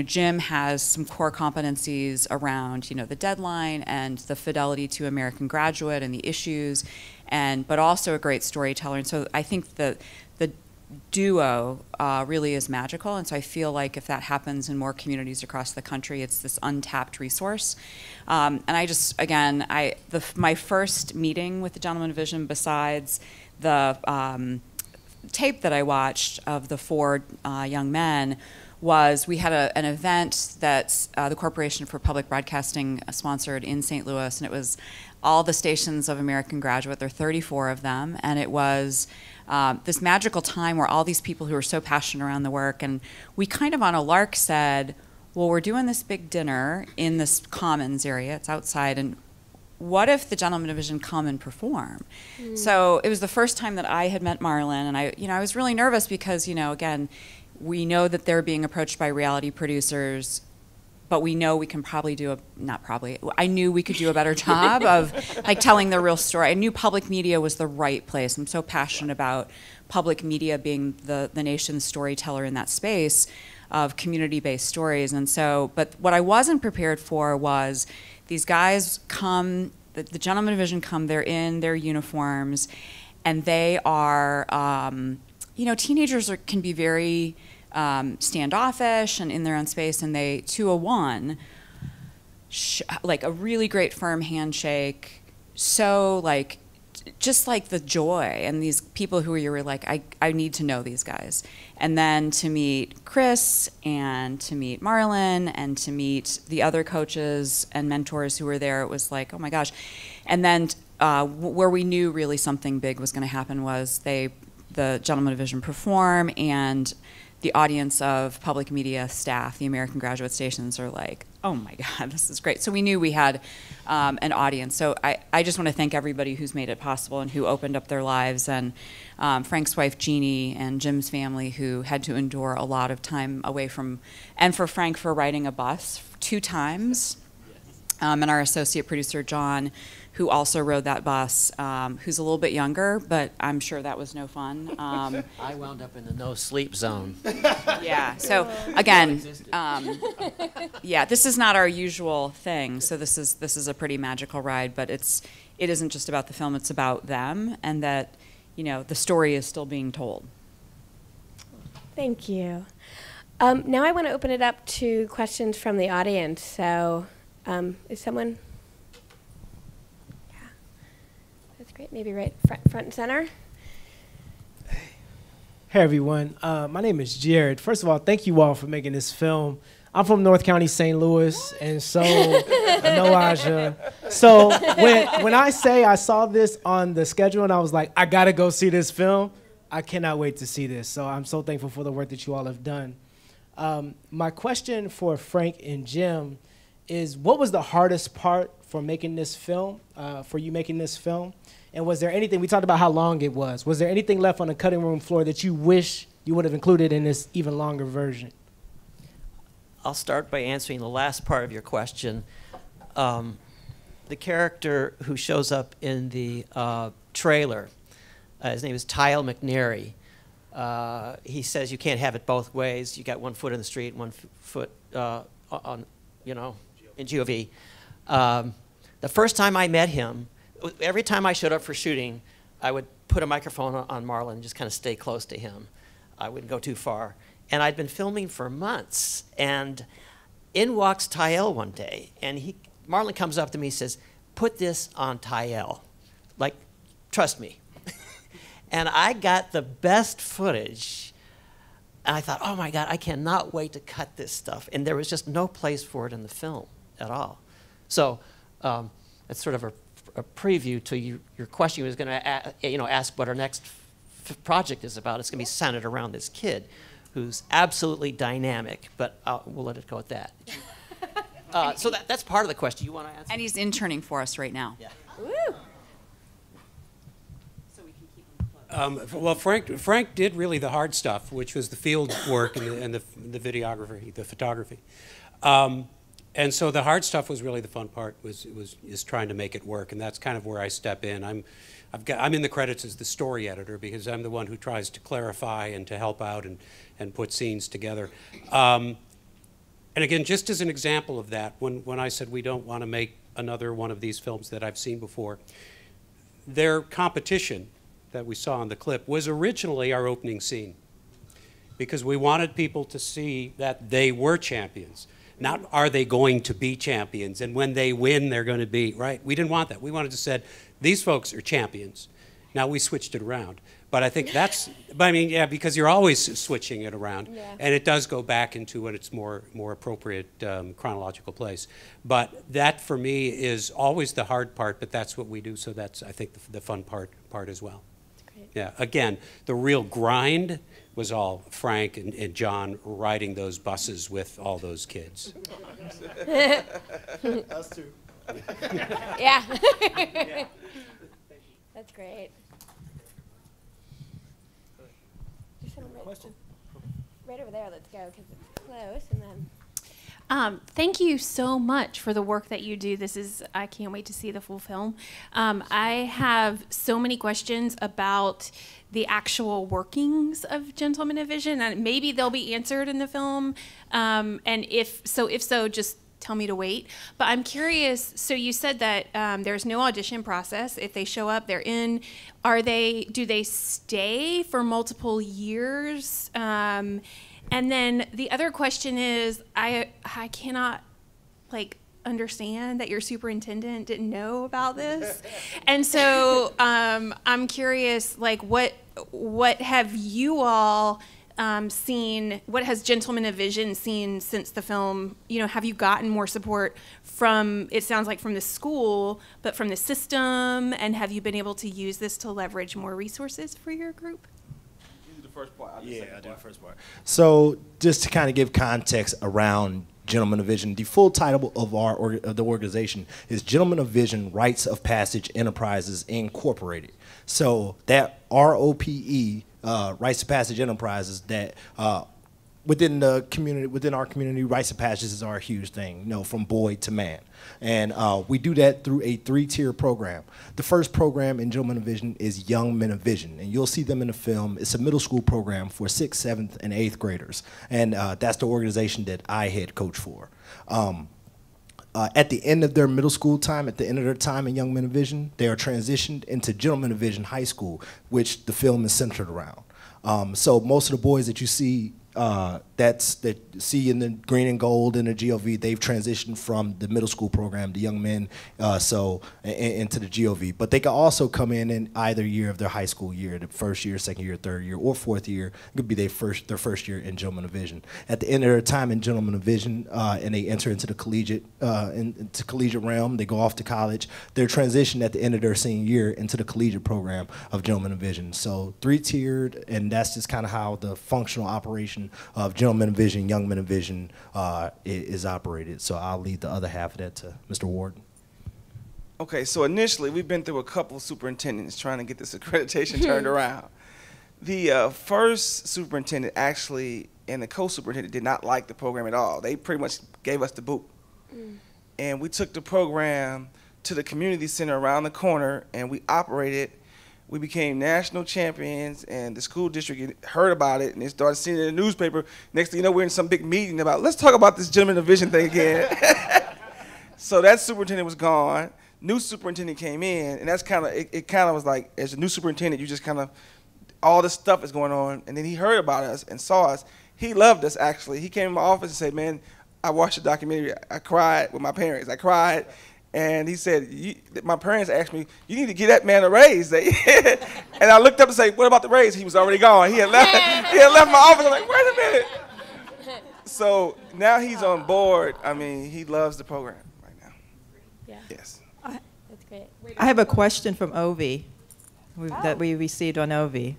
Jim has some core competencies around, the deadline and the fidelity to American Graduate and the issues, but also a great storyteller. And so I think the duo really is magical. And so I feel like if that happens in more communities across the country, it's this untapped resource. And I just, again, my first meeting with the Gentleman of Vision, besides the tape that I watched of the 4 young men, was we had an event that the Corporation for Public Broadcasting sponsored in St. Louis, and it was all the stations of American Graduate. There are 34 of them, and it was this magical time where all these people who are so passionate around the work, and we kind of on a lark said, well, we're doing this big dinner in this commons area, it's outside, and what if the Gentlemen of Vision come and perform? So it was the first time that I had met Marlon, and I was really nervous because, again, we know that they're being approached by reality producers, but we know we can probably I knew we could do a better job of telling the real story. I knew public media was the right place. I'm so passionate about public media being the nation's storyteller in that space of community-based stories. And so, but what I wasn't prepared for was these guys come, the Gentlemen of Vision come, they're in their uniforms, and they are, teenagers can be very standoffish and in their own space, and they, 201, a really great firm handshake, so just the joy, and these people who you were I need to know these guys. And then to meet Chris, and to meet Marlon, and to meet the other coaches and mentors who were there, it was oh my gosh. And then where we knew really something big was going to happen was the Gentlemen of Vision perform, and the audience of public media staff, the American Graduate stations, are oh my God, this is great. So we knew we had an audience. So I just want to thank everybody who's made it possible and who opened up their lives, and Frank's wife Jeannie and Jim's family, who had to endure a lot of time away from, and for Frank for riding a bus 2 times, and our associate producer John, who also rode that bus, who's a little bit younger, but I'm sure that was no fun. I wound up in the no sleep zone. Yeah, so again, this is not our usual thing, so this is a pretty magical ride, but it isn't just about the film, it's about them, and that, the story is still being told. Thank you. Now I want to open it up to questions from the audience, so is someone? That's great. Maybe right front and center. Hey, everyone. My name is Jared. First of all, thank you all for making this film. I'm from North County, St. Louis, and so I know Aja. So when I say I saw this on the schedule and I was like, I got to go see this film, I cannot wait to see this. So I'm so thankful for the work that you all have done. My question for Frank and Jim is, what was the hardest part for making this film, for you making this film? And was there anything, we talked about how long it was there anything left on the cutting room floor that you wish you would have included in this even longer version? I'll start by answering the last part of your question. The character who shows up in the trailer, his name is Tyle McNary. He says you can't have it both ways. You got one foot in the street, one foot on, in GOV. The first time I met him, every time I showed up for shooting, I would put a microphone on Marlon and just kind of stay close to him. I wouldn't go too far. And I'd been filming for months, and in walks Tyle one day, and Marlon comes up to me and says, put this on Tyel. Like, trust me. And I got the best footage. And I thought, oh my God, I cannot wait to cut this stuff. And there was just no place for it in the film at all. So that's sort of a preview to your question. You was going to ask what our next project is about. It's going to be centered around this kid who's absolutely dynamic, but we'll let it go at that. So that's part of the question. You want to answer? And he's interning for us right now. Yeah. Woo! Well, Frank did really the hard stuff, which was the field work and the videography, the photography. And so the hard stuff was really the fun part. Is trying to make it work, and that's kind of where I step in. I'm in the credits as the story editor because I'm the one who tries to clarify and to help out and put scenes together. And again, just as an example of that, when I said we don't want to make another one of these films that I've seen before, their competition that we saw in the clip was originally our opening scene because we wanted people to see that they were champions. Not are they going to be champions, and when they win, they're going to be, right? We didn't want that. We wanted to say, these folks are champions. Now we switched it around. But I think that's, I mean, yeah, because you're always switching it around. Yeah. And it does go back into what its more appropriate chronological place. But that, for me, is always the hard part, but that's what we do. So that's, I think, the fun part as well. That's great. Yeah, again, the real grind was all Frank and John riding those buses with all those kids. Us too. Yeah. That's great. Question? Right over there, let's go, because it's close, and then... Thank you so much for the work that you do. I can't wait to see the full film. I have so many questions about the actual workings of Gentlemen of Vision, and maybe they'll be answered in the film. And if so, just tell me to wait. But I'm curious, so you said that there's no audition process. If they show up, they're in. Do they stay for multiple years? And then the other question is, I cannot understand that your superintendent didn't know about this. And so I'm curious, what have you all seen, what has Gentlemen of Vision seen since the film? Have you gotten more support from, it sounds like from the school, but from the system? And have you been able to use this to leverage more resources for your group? First part. I'll do the first part. So just to kind of give context around Gentlemen of Vision, the full title of the organization is Gentlemen of Vision Rites of Passage Enterprises Incorporated. So that ROPE, Rites of Passage Enterprises, that within our community, rites of passages are a huge thing, from boy to man. And we do that through a 3-tier program. The first program in Gentlemen of Vision is Young Men of Vision, and you'll see them in the film. It's a middle school program for 6th, 7th, and 8th graders, and that's the organization that I head coach for. At the end of their middle school time, at the end of their time in Young Men of Vision, they are transitioned into Gentlemen of Vision High School, which the film is centered around. So most of the boys that you see that see in the green and gold in the GOV, they've transitioned from the middle school program, the young men, into the GOV. But they can also come in either year of their high school year, the first year, second year, third year, or fourth year. It could be their first year in Gentlemen of Vision. At the end of their time in Gentlemen of Vision, and they enter into the collegiate realm, they go off to college. They're transitioned at the end of their senior year into the collegiate program of Gentlemen of Vision. So 3-tiered, and that's just kind of how the functional operation of Gentlemen of Vision, Young Men of Vision is operated. So I'll leave the other half of that to Mr. Ward. Okay, so initially we've been through a couple superintendents trying to get this accreditation turned around. The first superintendent actually and the co-superintendent did not like the program at all. They pretty much gave us the boot. And we took the program to the community center around the corner and we operated. We became national champions, and the school district heard about it, and they started seeing it in the newspaper. Next thing you know, we're in some big meeting about, let's talk about this Gentlemen of Vision thing again. So that superintendent was gone. New superintendent came in, and that's kind of, it kind of was like, as a new superintendent, you just kind of, all this stuff is going on, and then he heard about us and saw us. He loved us, actually. He came in my office and said, man, I watched the documentary. I cried with my parents. I cried. And he said, my parents asked me, you need to give that man a raise. And I looked up to say, what about the raise? He was already gone. He had left my office. I'm like, wait a minute. So now he's on board. I mean, he loves the program right now. Yeah. Yes. That's great. I have a question from Ovi that we received on Ovi.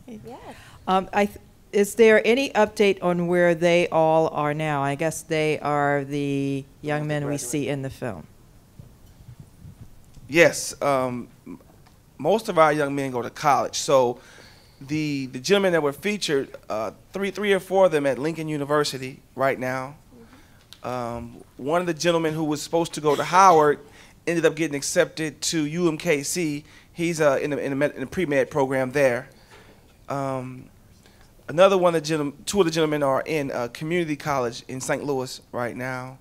Yes. Is there any update on where they all are now? I guess they are the young men we see in the film. Yes. Most of our young men go to college. So the gentlemen that were featured, three or four of them at Lincoln University right now. One of the gentlemen who was supposed to go to Howard ended up getting accepted to UMKC. He's in the pre-med program there. Another one of the two of the gentlemen are in community college in St. Louis right now.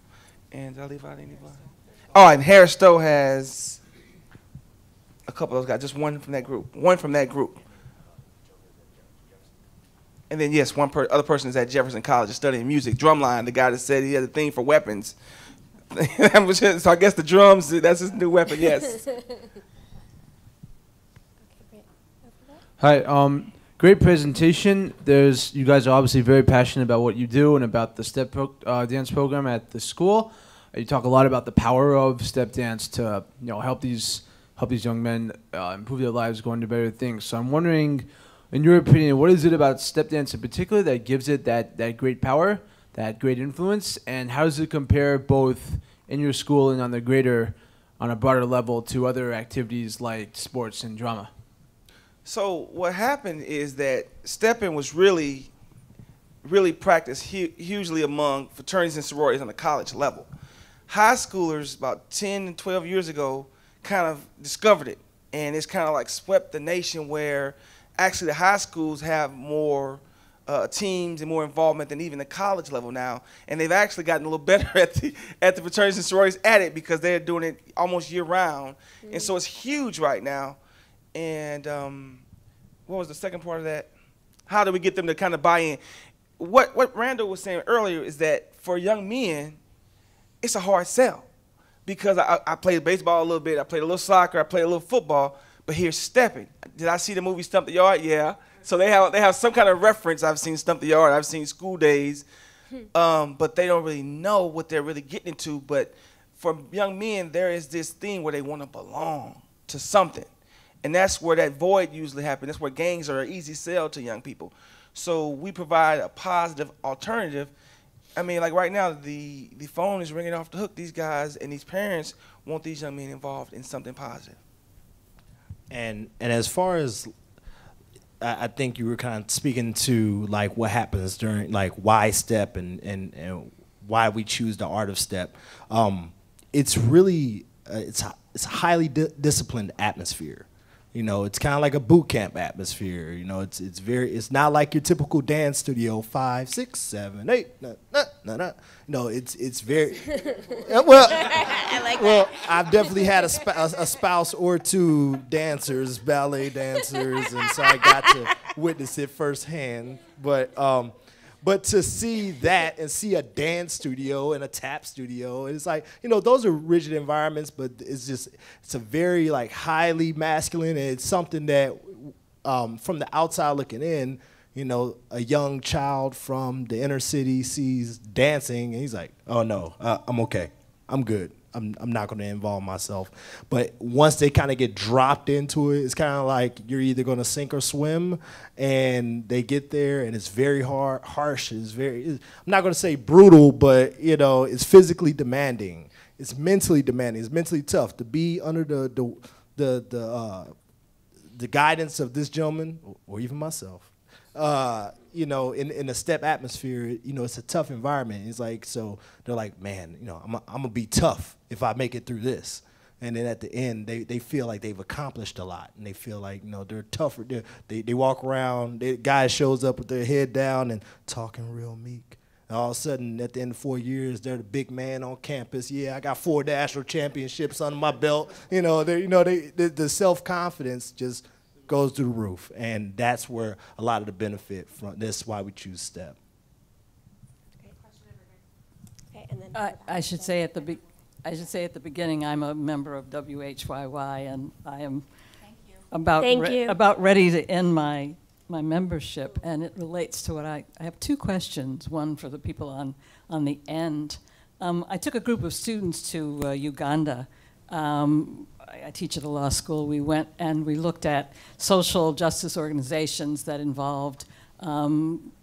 And did I leave out anybody? Oh, and Harris Stowe has a couple of those guys, just one from that group. And then, yes, other person is at Jefferson College studying music, drumline, the guy that said he had a thing for weapons. So I guess the drums, that's his new weapon, yes. Hi, great presentation. You guys are obviously very passionate about what you do and about the step dance program at the school. You talk a lot about the power of step dance to help these young men improve their lives, go into better things. So I'm wondering, in your opinion, what is it about step dance in particular that gives it that great power, that great influence, and how does it compare both in your school and on a broader level to other activities like sports and drama? So what happened is that stepping was really practiced hugely among fraternities and sororities on the college level. High schoolers about 10 and 12 years ago kind of discovered it, and it's kind of like swept the nation, where actually the high schools have more teams and more involvement than even the college level now, and they've actually gotten a little better at the fraternities and sororities at it because they're doing it almost year round, and so it's huge right now. And what was the second part of that? How do we get them to kind of buy in? What Randall was saying earlier is that for young men, it's a hard sell, because I played baseball a little bit, I played a little soccer, I played a little football, but here's stepping. Did I see the movie Stump the Yard? Yeah. So they have some kind of reference. I've seen Stump the Yard, I've seen School Days, but they don't really know what they're really getting into. But for young men, there is this thing where they want to belong to something. And that's where that void usually happens. That's where gangs are an easy sell to young people. So we provide a positive alternative. I mean, like right now, the phone is ringing off the hook. These guys and these parents want these young men involved in something positive. And as far as, I think you were kind of speaking to like what happens during, like why step and why we choose the art of step. It's really, it's a highly disciplined atmosphere. You know, it's kind of like a boot camp atmosphere. You know, it's not like your typical dance studio, 5, 6, 7, 8, No, it's very, well, I like well, I've definitely had a spouse or two dancers, ballet dancers, and so I got to witness it firsthand. But to see that and see a dance studio and a tap studio, it's like, you know, those are rigid environments, but it's a very like highly masculine, and it's something that from the outside looking in, you know, a young child from the inner city sees dancing and he's like, oh no, I'm okay, I'm good. I'm not going to involve myself. But once they kind of get dropped into it, it's kind of like you're either going to sink or swim, and they get there, and it's very harsh. I'm not going to say brutal, but you know, it's physically demanding. It's mentally demanding. It's mentally tough to be under the guidance of this gentleman or even myself. You know, in a step atmosphere, you know, it's a tough environment. It's like, so they're like, man, you know, I'm gonna be tough if I make it through this. And then at the end, they feel like they've accomplished a lot, and they feel like, you know, they're tougher. They walk around, the guy shows up with their head down and talking real meek. And all of a sudden, at the end of 4 years, they're the big man on campus. Yeah, I got 4 national championships under my belt. You know, the self-confidence just goes through the roof, and that's where a lot of the benefit from. That's why we choose STEP. Okay, and then I should say I should say at the beginning, I'm a member of WHYY, and I am Thank you. about ready to end my membership, and it relates to what I have two questions, one for the people on the end. I took a group of students to Uganda. I teach at a law school. We went and we looked at social justice organizations that involved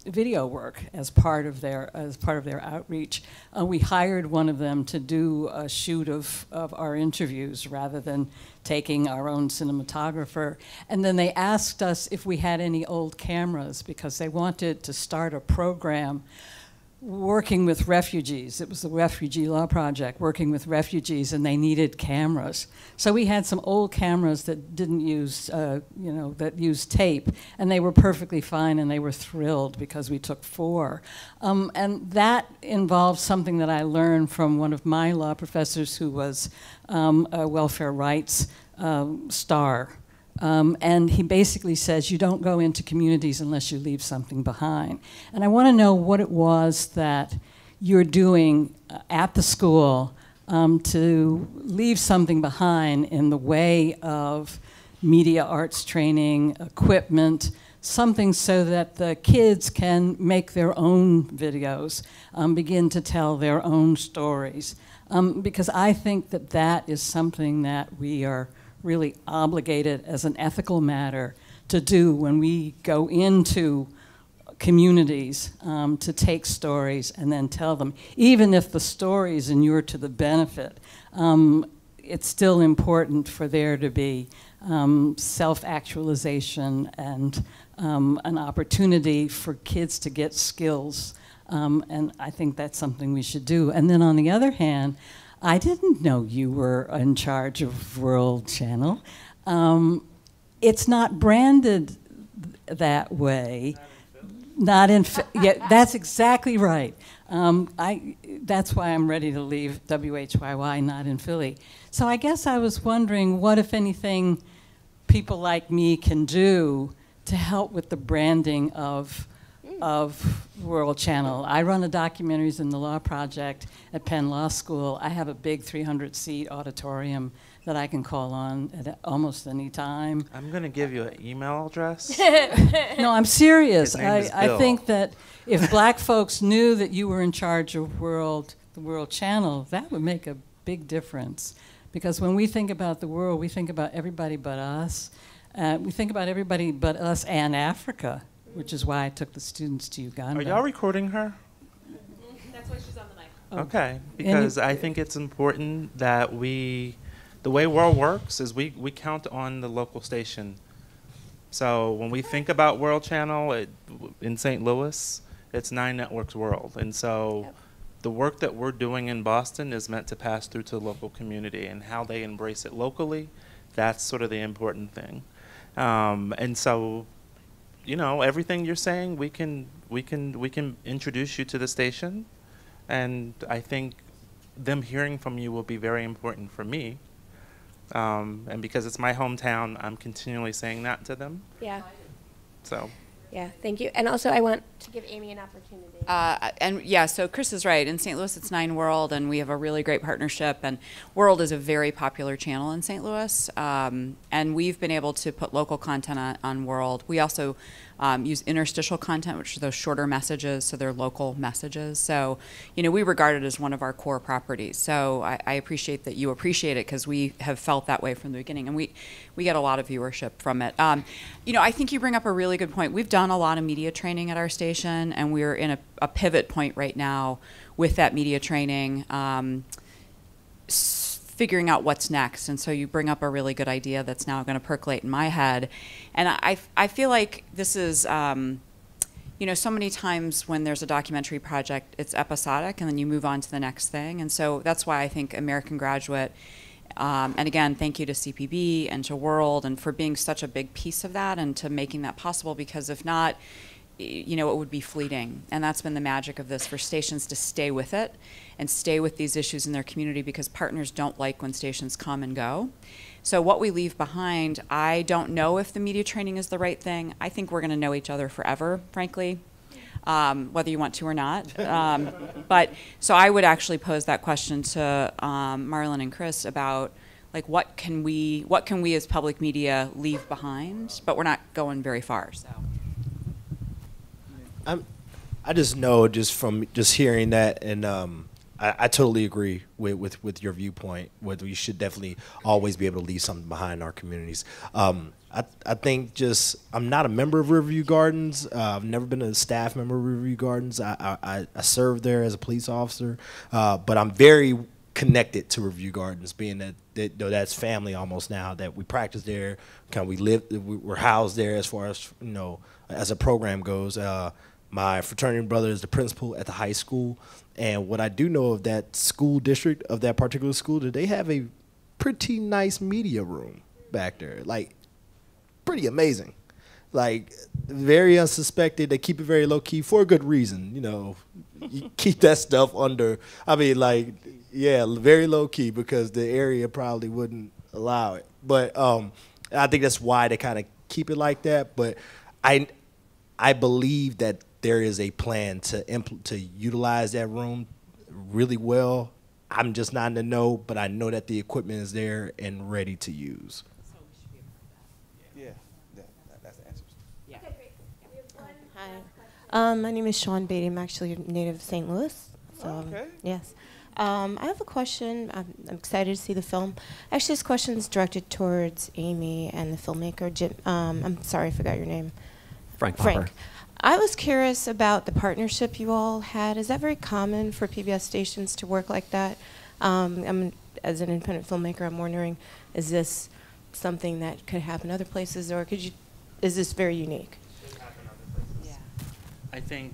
video work as part of their outreach. We hired one of them to do a shoot of our interviews rather than taking our own cinematographer. And then they asked us if we had any old cameras because they wanted to start a program working with refugees. It was the Refugee Law Project, working with refugees, and they needed cameras. So we had some old cameras that didn't use, that used tape, and they were perfectly fine, and they were thrilled because we took 4. And that involved something that I learned from one of my law professors who was a welfare rights star. And he basically says you don't go into communities unless you leave something behind. And I want to know what it was that you're doing at the school to leave something behind in the way of media arts training, equipment, something so that the kids can make their own videos, begin to tell their own stories. Because I think that that is something that we are really obligated as an ethical matter to do when we go into communities to take stories and then tell them. Even if the stories inure to the benefit, it's still important for there to be self-actualization and an opportunity for kids to get skills. And I think that's something we should do. And then on the other hand, I didn't know you were in charge of World Channel. It's not branded that way. Not in, yeah, that's exactly right. That's why I'm ready to leave WHYY, not in Philly. So I guess I was wondering what, if anything, people like me can do to help with the branding of World Channel. I run the documentaries in the Law Project at Penn Law School. I have a big 300-seat auditorium that I can call on at almost any time. I'm going to give you an email address. No, I'm serious. His name is I Bill. think that if black folks knew that you were in charge of the World Channel, that would make a big difference. Because when we think about the world, we think about everybody but us. We think about everybody but us and Africa, which is why I took the students to Uganda. Are y'all recording her? That's why she's on the mic. Okay, because I think it's important that the way World works is we count on the local station. So when we think about World Channel in St. Louis, it's 9 Networks World. And so the work that we're doing in Boston is meant to pass through to the local community, and how they embrace it locally, that's sort of the important thing. And so, you know, everything you're saying, we can introduce you to the station, and I think them hearing from you will be very important for me. And because it's my hometown, I'm continually saying that to them. Yeah. So. Yeah, thank you. And also I want to give Amy an opportunity. And yeah, so Chris is right. In St. Louis, it's 9 World, and we have a really great partnership. And World is a very popular channel in St. Louis. And we've been able to put local content on World. We also use interstitial content, which are those shorter messages, so they're local messages. So, you know, we regard it as one of our core properties. So I appreciate that you appreciate it, because we have felt that way from the beginning, and we get a lot of viewership from it. You know, I think you bring up a really good point. We've done a lot of media training at our station, and we're in a pivot point right now with that media training, figuring out what's next. And so you bring up a really good idea that's now going to percolate in my head. And I feel like this is, you know, so many times when there's a documentary project, it's episodic, and then you move on to the next thing. And so that's why I think American Graduate, and again, thank you to CPB and to World, and for being such a big piece of that and to making that possible, because if not, you know, it would be fleeting. And that's been the magic of this, for stations to stay with it and stay with these issues in their community, because partners don't like when stations come and go. So what we leave behind, I don't know if the media training is the right thing. I think we're going to know each other forever, frankly. whether you want to or not. But so I would actually pose that question to Marlon and Chris about, like, what can we as public media leave behind? But we're not going very far. So I just know just from just hearing that, and I totally agree with your viewpoint. Whether we should definitely always be able to leave something behind in our communities. I think just I'm not a member of Riverview Gardens. I've never been a staff member of Riverview Gardens. I served there as a police officer, but I'm very connected to Riverview Gardens, being that that's family almost now. That we practice there, we're housed there as far as as a program goes. My fraternity brother is the principal at the high school, and what I do know of that school district, of that particular school, that they have a pretty nice media room back there, like pretty amazing, like very unsuspected. They keep it very low key for a good reason. You keep that stuff under. I mean, like, yeah, very low key because the area probably wouldn't allow it. But I think that's why they kind of keep it like that. But I believe that there is a plan to utilize that room really well. I'm just not in the know, but I know that the equipment is there and ready to use. Yeah, that's the answer. Yeah. Hi. My name is Sean Beatty. I'm actually a native of St. Louis. So, okay. Yes. I have a question. I'm excited to see the film. Actually, this question is directed towards Amy and the filmmaker, Jim. I'm sorry, I forgot your name. Frank. I was curious about the partnership you all had. Is that very common for PBS stations to work like that? As an independent filmmaker, I'm wondering, is this something that could happen other places, or is this very unique? I think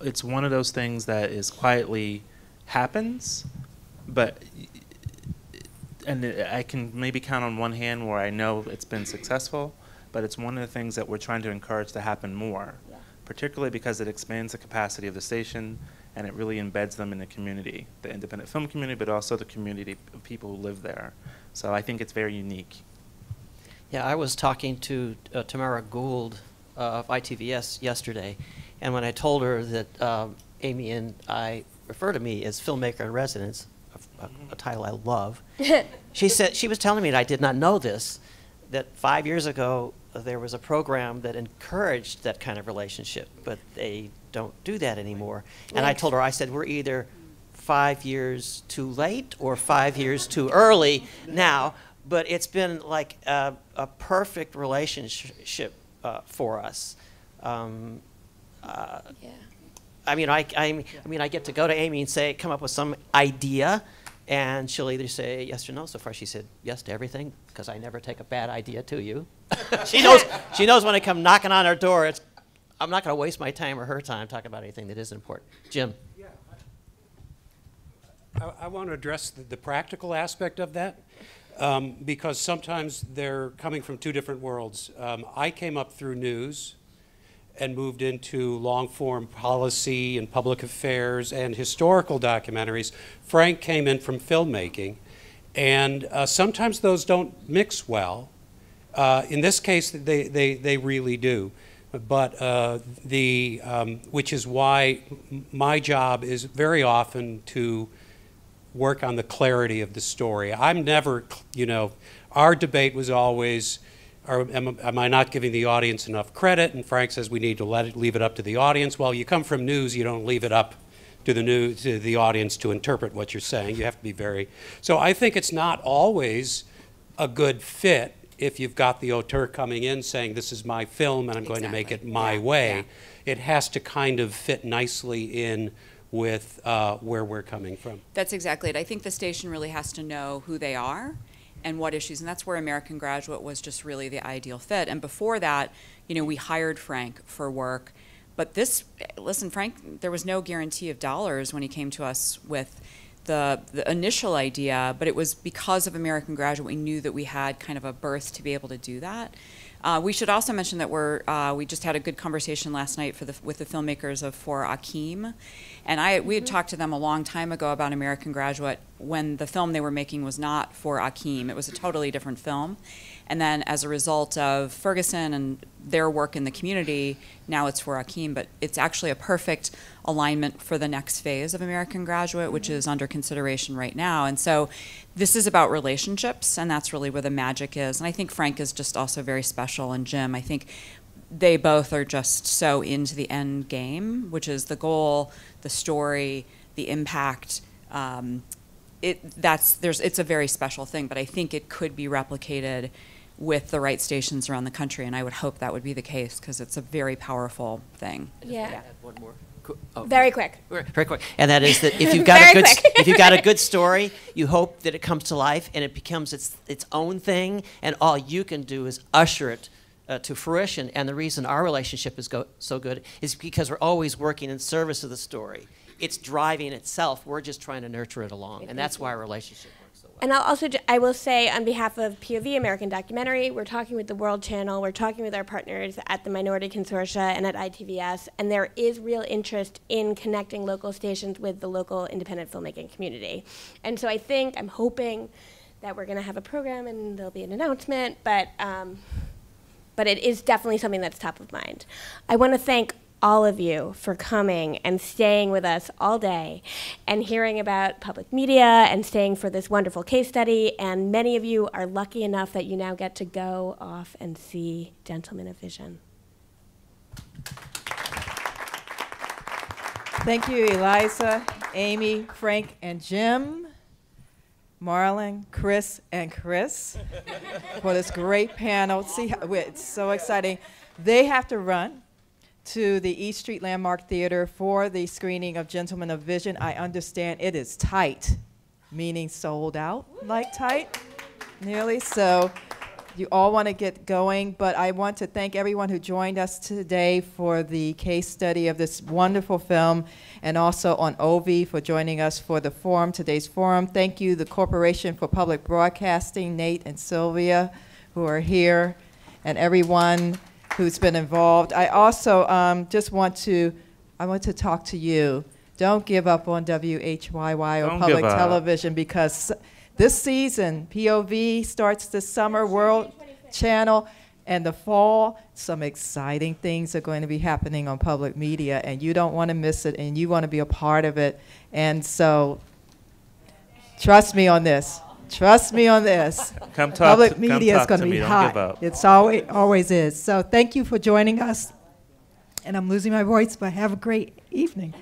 it's one of those things that is quietly happens, and I can maybe count on one hand where I know it's been successful, but it's one of the things that we're trying to encourage to happen more, particularly because it expands the capacity of the station and it really embeds them in the community, the independent film community, but also the community of people who live there. So I think it's very unique. Yeah, I was talking to Tamara Gould of ITVS yesterday, and when I told her that Amy and I refer to me as filmmaker in residence, a title I love, she was telling me, and I did not know this, that 5 years ago there was a program that encouraged that kind of relationship, but they don't do that anymore. And I told her, I said, we're either 5 years too late or 5 years too early now, but it's been like a perfect relationship for us. I mean, I get to go to Amy and say, come up with some idea, and she'll either say yes or no. So far, she said yes to everything, because I never take a bad idea to you. She knows when I come knocking on her door, I'm not going to waste my time or her time talking about anything that isn't important. Jim. Yeah, I want to address the practical aspect of that, because sometimes they're coming from two different worlds. I came up through news and moved into long-form policy and public affairs and historical documentaries. Frank came in from filmmaking, and sometimes those don't mix well. In this case, they really do. But which is why my job is very often to work on the clarity of the story. I'm never, our debate was always, am I not giving the audience enough credit? And Frank says we need to leave it up to the audience. Well, you come from news, you don't leave it up to the audience to interpret what you're saying. You have to be very. So I think it's not always a good fit if you've got the auteur coming in saying this is my film and I'm going to make it my way. Yeah. It has to kind of fit nicely in with where we're coming from. That's exactly it. I think the station really has to know who they are and what issues, and that's where American Graduate was just really the ideal fit. And before that, we hired Frank for work, but listen, Frank, there was no guarantee of dollars when he came to us with the initial idea, but it was because of American Graduate we knew that we had kind of a berth to be able to do that. We should also mention that we just had a good conversation last night with the filmmakers of For Akeem, and we had talked to them a long time ago about American Graduate. when the film they were making was not for Akeem. It was a totally different film. And then as a result of Ferguson and their work in the community, now it's for Akeem, but it's actually a perfect alignment for the next phase of American Graduate, which is under consideration right now. And so this is about relationships, and that's really where the magic is. And I think Frank is just also very special, and Jim. I think they both are just so into the end game, which is the goal, the story, the impact. It's a very special thing, but I think it could be replicated with the right stations around the country, and I would hope that would be the case because it's a very powerful thing. Yeah. One more. Very quick. Very quick. And that is that if you've got a good story, you hope that it comes to life and it becomes its own thing, and all you can do is usher it to fruition. And the reason our relationship is so good is because we're always working in service of the story. It's driving itself. We're just trying to nurture it along, and that's why our relationship works so well. And I will say on behalf of POV American Documentary, we're talking with the World Channel, we're talking with our partners at the Minority Consortia and at ITVS, and there is real interest in connecting local stations with the local independent filmmaking community. And so I'm hoping that we're going to have a program and there'll be an announcement, but it is definitely something that's top of mind. I want to thank all of you for coming and staying with us all day and hearing about public media and staying for this wonderful case study. And many of you are lucky enough that you now get to go off and see Gentlemen of Vision. Thank you, Eliza, Amy, Frank, and Jim, Marlon, Chris, and Chris for this great panel. See how it's so exciting. They have to run to the East Street Landmark Theater for the screening of Gentlemen of Vision. I understand it is tight, meaning sold out, like tight, nearly. So you all want to get going, but I want to thank everyone who joined us today for the case study of this wonderful film, and also on OV for joining us for the forum, today's forum. Thank you, the Corporation for Public Broadcasting, Nate and Sylvia, who are here, and everyone who's been involved. I also just want to talk to you. Don't give up on WHYY or public television, because this season, POV starts this summer, World Channel, and the fall, some exciting things are going to be happening on public media, and you don't want to miss it, and you want to be a part of it. And so, trust me on this. Trust me on this. Public media is going to be hot. It's always is. So thank you for joining us. And I'm losing my voice, but have a great evening.